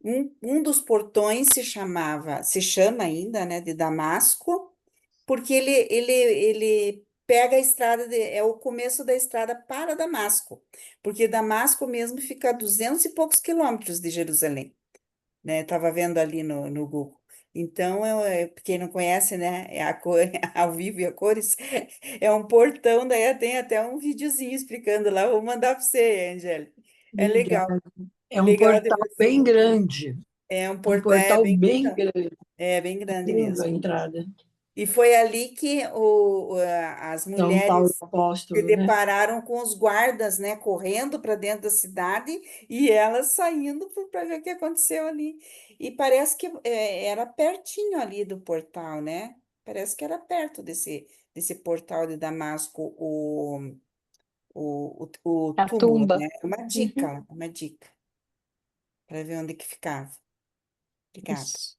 Speaker 7: Um dos portões se chama ainda, né, de Damasco, porque ele pega a estrada, é o começo da estrada para Damasco, porque Damasco mesmo fica a 200 e poucos quilômetros de Jerusalém, né? Estava vendo ali no Google. Então, quem não conhece, né, é a cor, ao vivo e a cores, é um portão, daí tem até um videozinho explicando lá, vou mandar para você, Angélica. É legal,
Speaker 4: Obrigada. É um
Speaker 7: legal de
Speaker 4: portal
Speaker 7: você.
Speaker 4: bem grande,
Speaker 7: É um
Speaker 4: um
Speaker 7: portão,
Speaker 4: portal bem grande,
Speaker 7: é bem grande
Speaker 4: incrível a
Speaker 7: mesmo.
Speaker 4: entrada.
Speaker 7: E foi ali que as
Speaker 4: São Paulo
Speaker 7: mulheres se
Speaker 4: Apóstolo, né?
Speaker 7: depararam com os guardas, né, correndo para dentro da cidade e elas saindo para ver o que aconteceu ali. E parece que era pertinho ali do portal, né? Parece que era perto desse portal de Damasco, o
Speaker 1: A
Speaker 7: túmulo,
Speaker 1: tumba.
Speaker 7: né?
Speaker 1: Uhum.
Speaker 7: Uma dica para ver onde que ficava. Obrigada.
Speaker 1: Isso.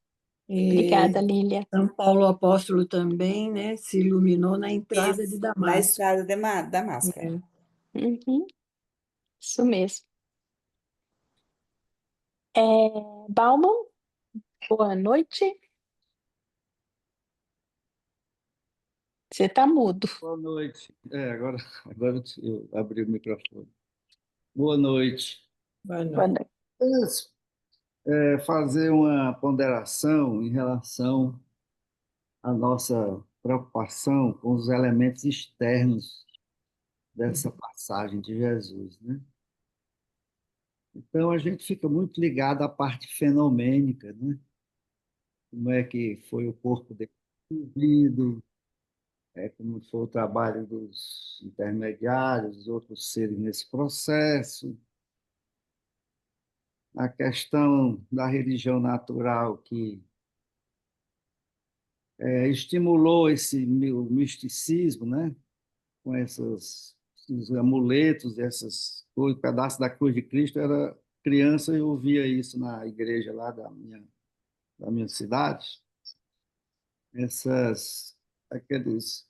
Speaker 4: E
Speaker 1: Obrigada, Lília.
Speaker 4: São Paulo Apóstolo também, né? Se iluminou na entrada de
Speaker 7: Isso, na
Speaker 4: Damasco.
Speaker 7: estrada de Damasco.
Speaker 4: É.
Speaker 1: Uhum. Isso mesmo. Bauman, boa noite. Você está mudo.
Speaker 11: Boa noite. Agora eu abri o microfone. Boa noite.
Speaker 4: Boa
Speaker 1: Boa
Speaker 4: noite.
Speaker 1: noite.
Speaker 11: Vamos, fazer uma ponderação em relação à nossa preocupação com os elementos externos dessa passagem de Jesus, né? Então, a gente fica muito ligado à parte fenomênica, né? Como é que foi o corpo desenvolvido, como foi o trabalho dos intermediários, dos outros seres nesse processo, a questão da religião natural que estimulou o misticismo, né? Com esses amuletos, essas coisas, pedaço da cruz de Cristo. Era criança e eu ouvia isso na igreja lá da minha cidade, aqueles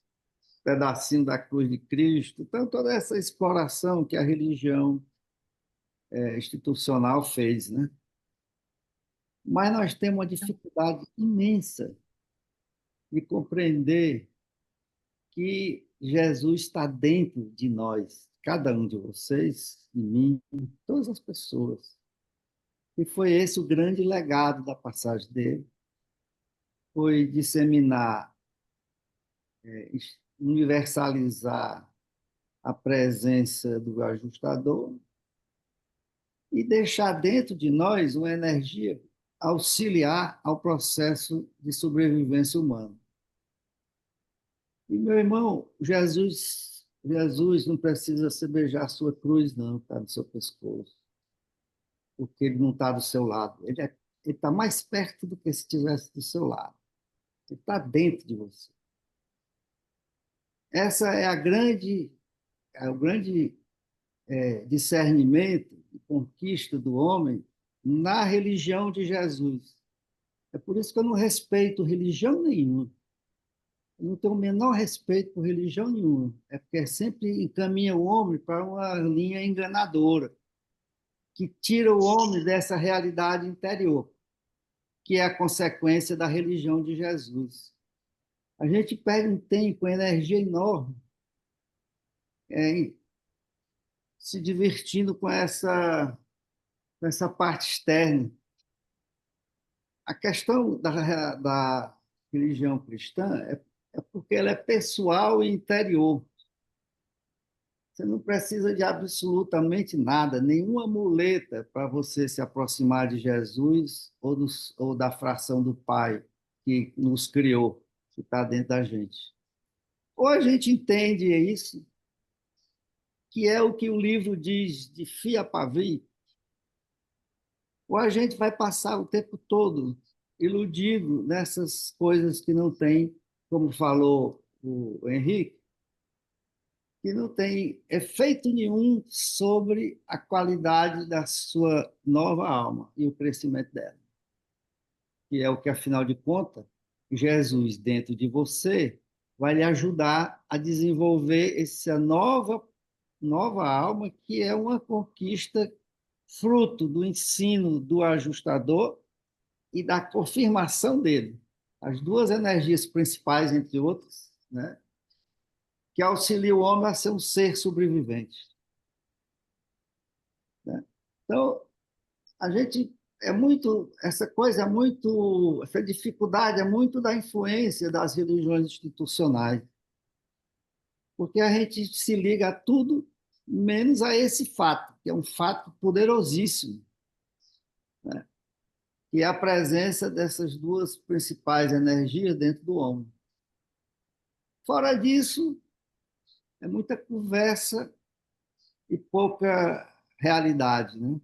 Speaker 11: pedacinhos da cruz de Cristo. Então, toda essa exploração que a religião institucional fez, né? Mas nós temos uma dificuldade imensa de compreender que Jesus está dentro de nós, cada um de vocês, de mim, de todas as pessoas. E foi esse o grande legado da passagem dele, foi disseminar, universalizar a presença do ajustador e deixar dentro de nós uma energia auxiliar ao processo de sobrevivência humana. E, meu irmão, Jesus não precisa se beijar a sua cruz, não, está no seu pescoço, porque ele não está do seu lado. Ele está mais perto do que se estivesse do seu lado. Ele está dentro de você. Essa é o grande discernimento e conquista do homem na religião de Jesus. É por isso que eu não respeito religião nenhuma. Eu não tenho o menor respeito por religião nenhuma. É porque sempre encaminha o homem para uma linha enganadora, que tira o homem dessa realidade interior, que é a consequência da religião de Jesus. A gente perde um tempo, uma energia enorme, se divertindo com essa parte externa. A questão da religião cristã é porque ela é pessoal e interior. Você não precisa de absolutamente nada, nenhuma muleta para você se aproximar de Jesus ou da fração do Pai que nos criou, que está dentro da gente. Ou a gente entende isso, que é o que o livro diz de fia pavio, ou a gente vai passar o tempo todo iludido nessas coisas que não tem, como falou o Henrique, que não tem efeito nenhum sobre a qualidade da sua nova alma e o crescimento dela. Que é o que, afinal de contas, Jesus dentro de você vai lhe ajudar a desenvolver essa nova alma, que é uma conquista fruto do ensino do ajustador e da confirmação dele. As duas energias principais, entre outras, né, que auxilia o homem a ser um ser sobrevivente. Né? Então, a gente essa dificuldade é muito da influência das religiões institucionais, porque a gente se liga a tudo menos a esse fato, que é um fato poderosíssimo, né? Que é a presença dessas duas principais energias dentro do homem. Fora disso, é muita conversa e pouca realidade, né?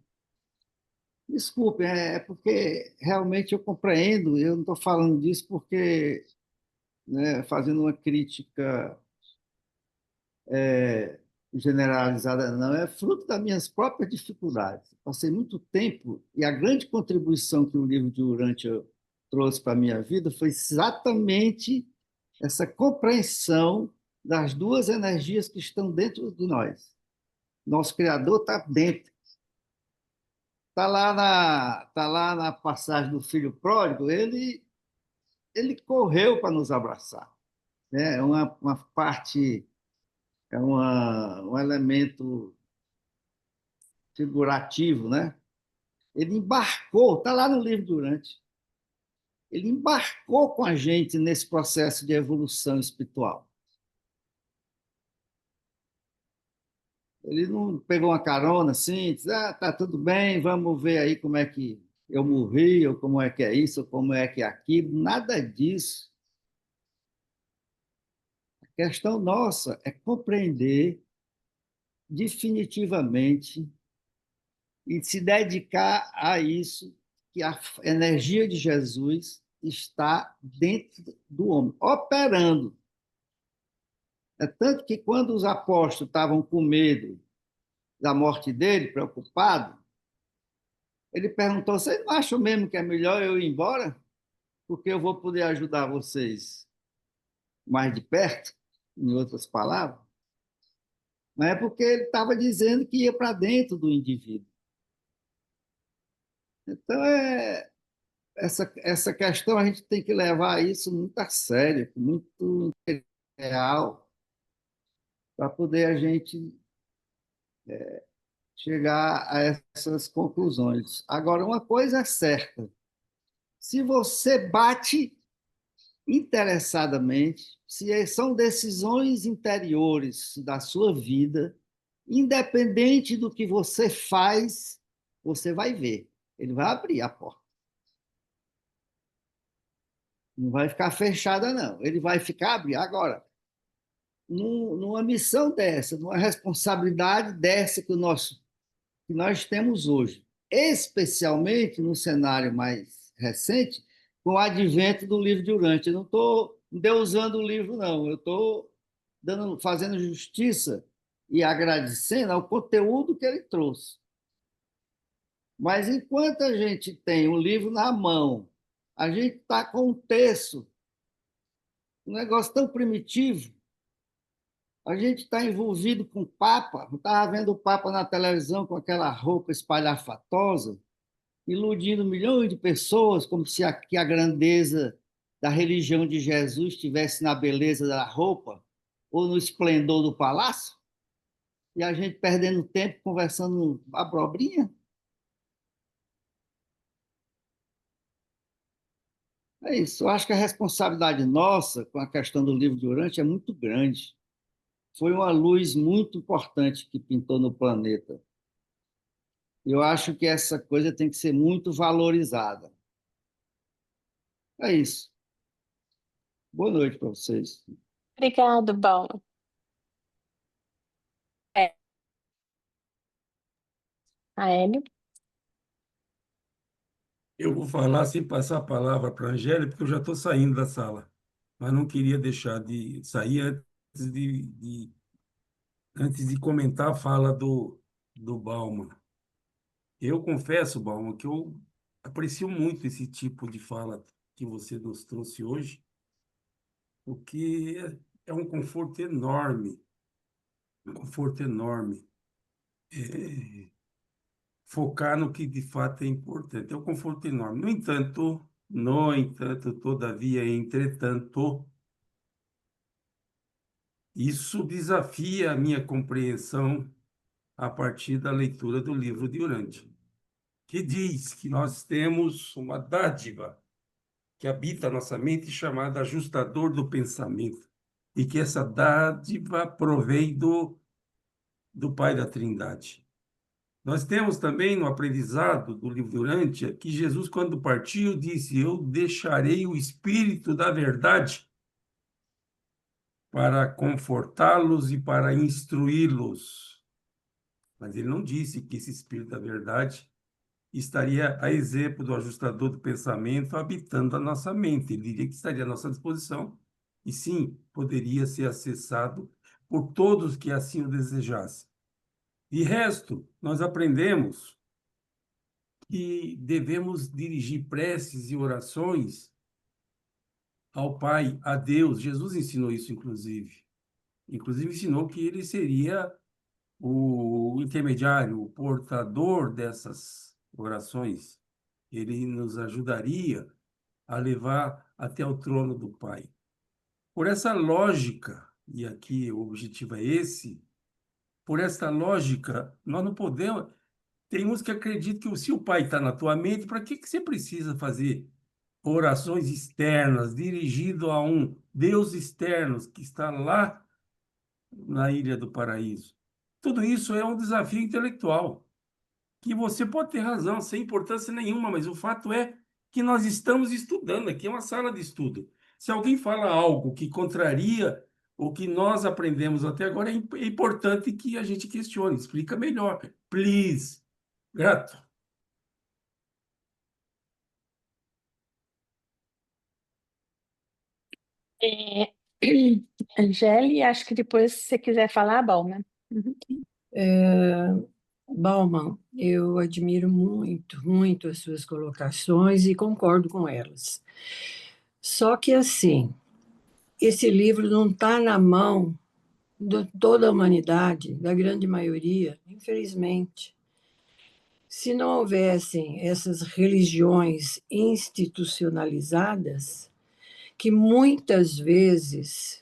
Speaker 11: Desculpe, é porque realmente eu compreendo, eu não estou falando disso porque, né, fazendo uma crítica generalizada, não, é fruto das minhas próprias dificuldades. Passei muito tempo, e a grande contribuição que o livro de Urântia trouxe para a minha vida foi exatamente essa compreensão das duas energias que estão dentro de nós. Nosso Criador está dentro. Tá lá na passagem do filho pródigo, ele correu para nos abraçar. Né? É uma parte, um elemento figurativo, né? Ele embarcou, está lá no livro Durante, ele embarcou com a gente nesse processo de evolução espiritual. Ele não pegou uma carona assim, disse, tá tudo bem, vamos ver aí como é que eu morri, ou como é que é isso, ou como é que é aquilo, nada disso. A questão nossa é compreender definitivamente e se dedicar a isso, que a energia de Jesus está dentro do homem, operando. É tanto que quando os apóstolos estavam com medo da morte dele, preocupados, ele perguntou, vocês não acham mesmo que é melhor eu ir embora? Porque eu vou poder ajudar vocês mais de perto, em outras palavras? Mas é porque ele estava dizendo que ia para dentro do indivíduo. Então, essa questão a gente tem que levar isso muito a sério, muito real, para poder a gente chegar a essas conclusões. Agora, uma coisa é certa: se você bate interessadamente, se são decisões interiores da sua vida, independente do que você faz, você vai ver. Ele vai abrir a porta. Não vai ficar fechada, não. Ele vai ficar abrir. Agora, numa missão dessa, numa responsabilidade dessa que nós temos hoje, especialmente no cenário mais recente, com o advento do livro de Urântia. Eu não estou endeusando o livro, não. Eu estou fazendo justiça e agradecendo ao conteúdo que ele trouxe. Mas enquanto a gente tem o livro na mão, a gente está com um texto, um negócio tão primitivo, a gente está envolvido com o Papa. Eu estava vendo o Papa na televisão com aquela roupa espalhafatosa, iludindo milhões de pessoas, como se aqui a grandeza da religião de Jesus estivesse na beleza da roupa ou no esplendor do palácio, e a gente perdendo tempo conversando abobrinha. É isso. Eu acho que a responsabilidade nossa com a questão do livro de Urântia é muito grande. Foi uma luz muito importante que pintou no planeta. Eu acho que essa coisa tem que ser muito valorizada. É isso. Boa noite para vocês.
Speaker 1: Obrigado, Bauman. Aélio?
Speaker 6: Eu vou falar sem passar a palavra para a Angélica, porque eu já estou saindo da sala. Mas não queria deixar de sair antes de comentar a fala do Bauman. Eu confesso, Bauman, que eu aprecio muito esse tipo de fala que você nos trouxe hoje, porque é um conforto enorme, um conforto enorme. Focar no que de fato é importante. É um conforto enorme. No entanto, todavia, entretanto, isso desafia a minha compreensão a partir da leitura do livro de Urântia, que diz que nós temos uma dádiva que habita a nossa mente chamada ajustador do pensamento, e que essa dádiva provém do Pai da Trindade. Nós temos também no aprendizado do livro de Urântia que Jesus, quando partiu, disse: eu deixarei o Espírito da Verdade para confortá-los e para instruí-los. Mas ele não disse que esse Espírito da Verdade estaria a exemplo do ajustador do pensamento habitando a nossa mente. Ele diria que estaria à nossa disposição e, sim, poderia ser acessado por todos que assim o desejassem. De resto, nós aprendemos que devemos dirigir preces e orações ao Pai, a Deus. Jesus ensinou isso, inclusive. Inclusive ensinou que ele seria o intermediário, o portador dessas orações. Ele nos ajudaria a levar até o trono do Pai. Por essa lógica, e aqui o objetivo é esse, por essa lógica, nós não podemos... Tem uns que acreditam que se o Pai está na tua mente, para que você precisa fazer orações externas, dirigido a um Deus externo que está lá na Ilha do Paraíso? Tudo isso é um desafio intelectual, que você pode ter razão, sem importância nenhuma, mas o fato é que nós estamos estudando, aqui é uma sala de estudo. Se alguém fala algo que contraria o que nós aprendemos até agora, é importante que a gente questione, explica melhor. Please. Grato.
Speaker 1: Angélica, acho que depois, se você quiser falar, Bauman.
Speaker 4: Bauman, eu admiro muito, muito as suas colocações e concordo com elas. Só que, assim, esse livro não está na mão de toda a humanidade, da grande maioria, infelizmente. Se não houvessem essas religiões institucionalizadas, que muitas vezes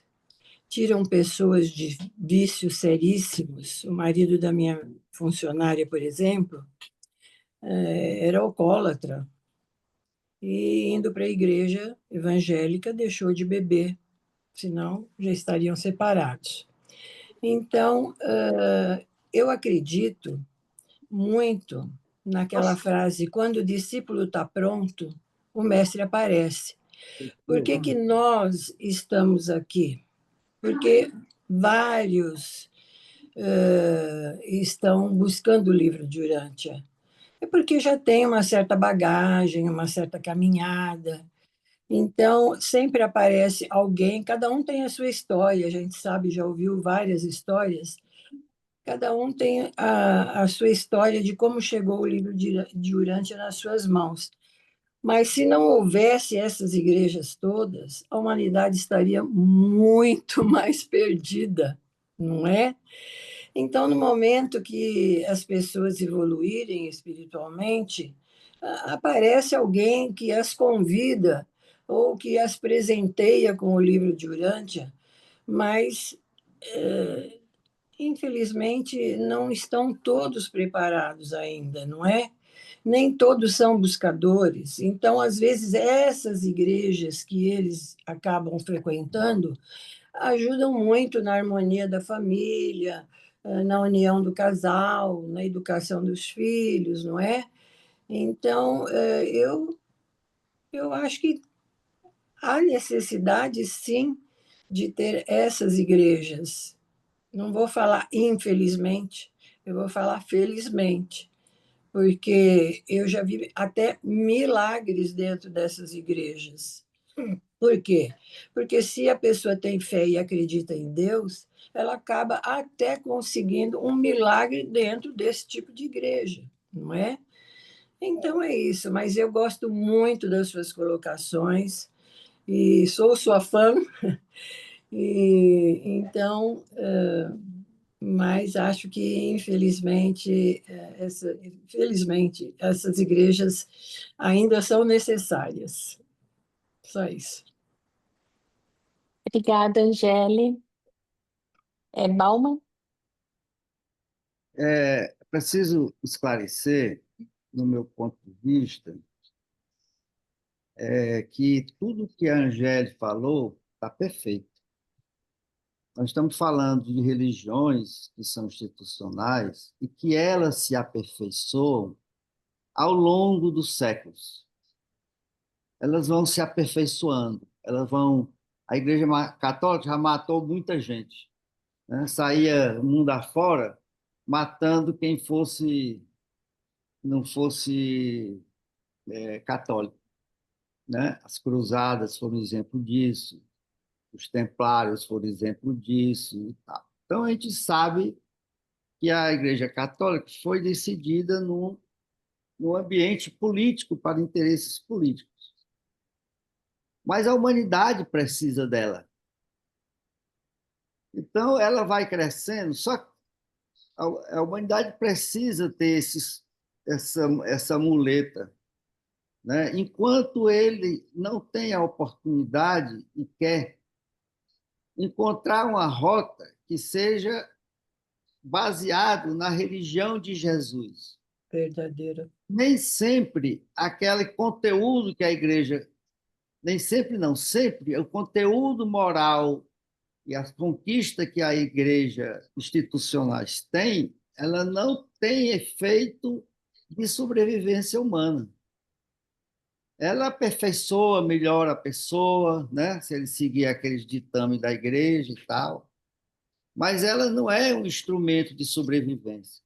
Speaker 4: tiram pessoas de vícios seríssimos. O marido da minha funcionária, por exemplo, era alcoólatra e, indo para a igreja evangélica, deixou de beber, senão já estariam separados. Então, eu acredito muito naquela frase: quando o discípulo está pronto, o mestre aparece. Por que que nós estamos aqui? Porque vários estão buscando o livro de Urântia. É porque já tem uma certa bagagem, uma certa caminhada. Então, sempre aparece alguém, cada um tem a sua história, a gente sabe, já ouviu várias histórias, cada um tem a sua história de como chegou o livro de Urântia nas suas mãos. Mas se não houvesse essas igrejas todas, a humanidade estaria muito mais perdida, não é? Então, no momento que as pessoas evoluírem espiritualmente, aparece alguém que as convida ou que as presenteia com o livro de Urântia, mas, infelizmente, não estão todos preparados ainda, não é? Nem todos são buscadores. Então, às vezes, essas igrejas que eles acabam frequentando ajudam muito na harmonia da família, na união do casal, na educação dos filhos, não é? Então, eu acho que há necessidade, sim, de ter essas igrejas. Não vou falar infelizmente, eu vou falar felizmente, porque eu já vi até milagres dentro dessas igrejas. Por quê? Porque se a pessoa tem fé e acredita em Deus, ela acaba até conseguindo um milagre dentro desse tipo de igreja, não é? Então é isso, mas eu gosto muito das suas colocações e sou sua fã, e então, mas acho que infelizmente, felizmente, essas igrejas ainda são necessárias. Só isso.
Speaker 1: Obrigada, Angele. Bauman?
Speaker 11: É preciso esclarecer, no meu ponto de vista, que tudo que a Angélica falou está perfeito. Nós estamos falando de religiões que são institucionais e que elas se aperfeiçoam ao longo dos séculos. Elas vão se aperfeiçoando, elas vão. A Igreja Católica já matou muita gente, né? Saía mundo afora matando quem não fosse católico, né? As cruzadas foram exemplo disso, os templários foram exemplo disso e tal. Então a gente sabe que a Igreja Católica foi decidida num ambiente político para interesses políticos. Mas a humanidade precisa dela. Então ela vai crescendo, só que a humanidade precisa ter essa muleta, né? Enquanto ele não tem a oportunidade e quer encontrar uma rota que seja baseado na religião de Jesus.
Speaker 4: Verdadeira.
Speaker 11: Nem sempre aquele conteúdo que a igreja, nem sempre não, sempre o conteúdo moral e a conquista que a igreja institucionais tem, ela não tem efeito de sobrevivência humana. Ela aperfeiçoa, melhora a pessoa, né? Se ele seguir aqueles ditames da igreja e tal, mas ela não é um instrumento de sobrevivência.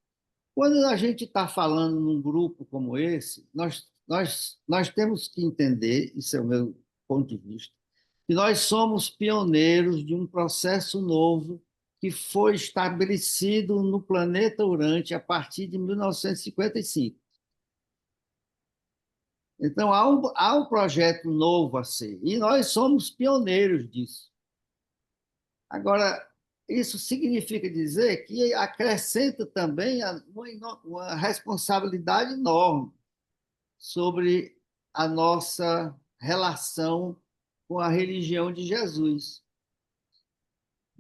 Speaker 11: Quando a gente está falando num grupo como esse, nós temos que entender, isso é o meu ponto de vista, que nós somos pioneiros de um processo novo que foi estabelecido no planeta Urântia a partir de 1955. Então, há um projeto novo a ser, e nós somos pioneiros disso. Agora, isso significa dizer que acrescenta também uma responsabilidade enorme sobre a nossa relação com a religião de Jesus.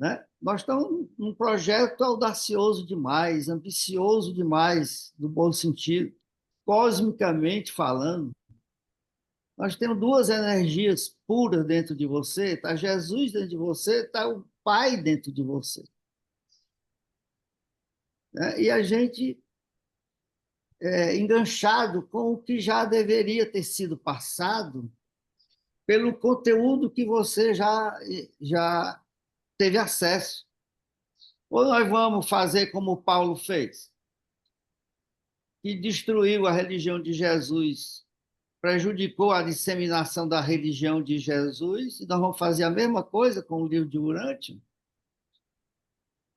Speaker 11: né? Nós estamos num projeto audacioso demais, ambicioso demais, no bom sentido, cosmicamente falando. Nós temos duas energias puras dentro de você, está Jesus dentro de você, está o Pai dentro de você, né? E a gente enganchado com o que já deveria ter sido passado pelo conteúdo que você já teve acesso. Ou nós vamos fazer como Paulo fez, que destruiu a religião de Jesus, prejudicou a disseminação da religião de Jesus, e nós vamos fazer a mesma coisa com o livro de Urântia.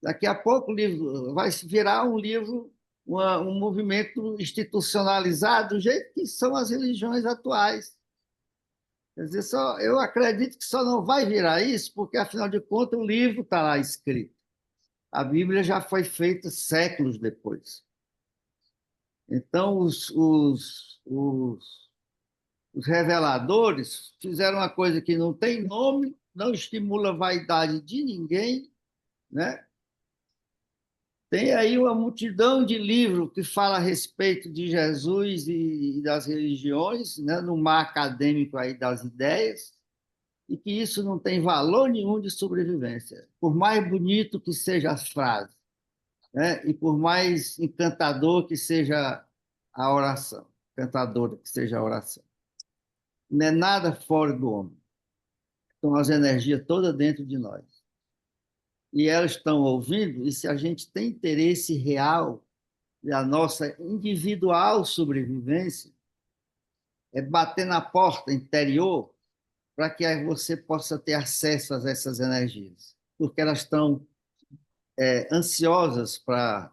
Speaker 11: Daqui a pouco o livro vai virar um livro, um movimento institucionalizado, do jeito que são as religiões atuais. Quer dizer, eu acredito que só não vai virar isso, porque, afinal de contas, o livro está lá escrito. A Bíblia já foi feita séculos depois. Então, os reveladores fizeram uma coisa que não tem nome, não estimula a vaidade de ninguém, né? Tem aí uma multidão de livros que fala a respeito de Jesus e das religiões, né? No mar acadêmico aí das ideias, e que isso não tem valor nenhum de sobrevivência, por mais bonito que seja as frases, né? E por mais encantador que seja a oração, encantadora que seja a oração. Não é nada fora do homem. Estão as energias todas dentro de nós. E elas estão ouvindo, e se a gente tem interesse real da nossa individual sobrevivência, é bater na porta interior para que aí você possa ter acesso a essas energias, porque elas estão ansiosas para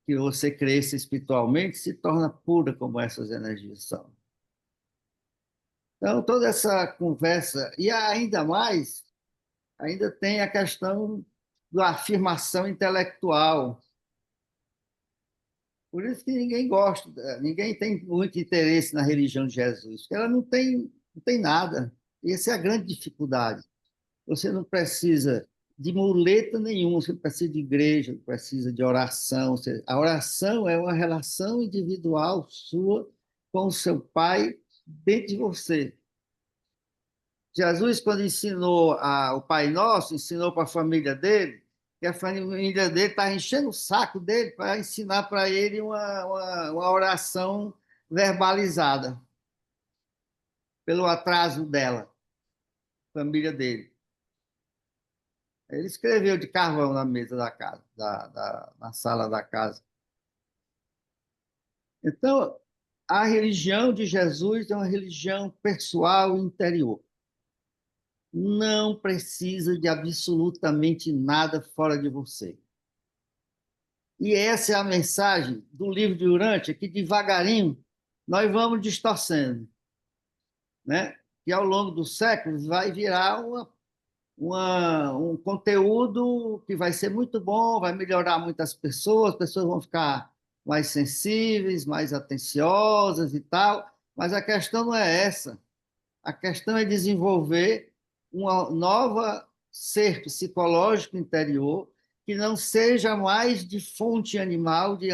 Speaker 11: que você cresça espiritualmente, se torna pura como essas energias são. Então, toda essa conversa, e ainda mais, ainda tem a questão da afirmação intelectual. Por isso que ninguém gosta, ninguém tem muito interesse na religião de Jesus, porque ela não tem nada. Essa é a grande dificuldade. Você não precisa de muleta nenhuma, você não precisa de igreja, não precisa de oração. A oração é uma relação individual sua com o seu Pai dentro de você. Jesus, quando ensinou o Pai Nosso, ensinou para a família dele, que a família dele estava enchendo o saco dele para ensinar para ele uma oração verbalizada, pelo atraso dela, família dele. Ele escreveu de carvão na mesa da casa, na sala da casa. Então, a religião de Jesus é uma religião pessoal e interior. Não precisa de absolutamente nada fora de você. E essa é a mensagem do livro de Urântia, que devagarinho nós vamos distorcendo, né? Que ao longo dos séculos vai virar um conteúdo que vai ser muito bom, vai melhorar muitas pessoas, as pessoas vão ficar mais sensíveis, mais atenciosas e tal, mas a questão não é essa. A questão é desenvolver uma nova ser psicológico interior que não seja mais de fonte animal, de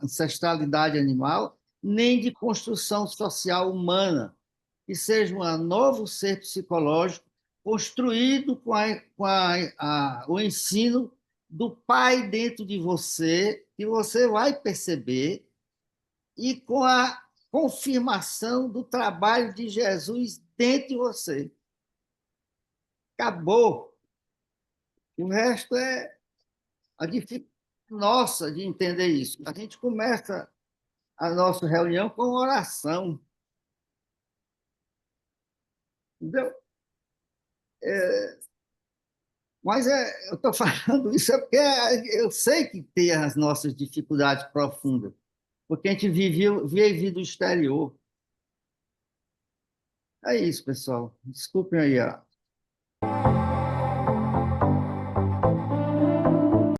Speaker 11: ancestralidade animal, nem de construção social humana, que seja um novo ser psicológico construído com o ensino do Pai dentro de você, que você vai perceber, e com a confirmação do trabalho de Jesus dentro de você. Acabou. O resto é a dificuldade nossa de entender isso. A gente começa a nossa reunião com oração. Entendeu? Mas eu estou falando isso porque eu sei que tem as nossas dificuldades profundas, porque a gente vive do exterior. É isso, pessoal. Desculpem aí.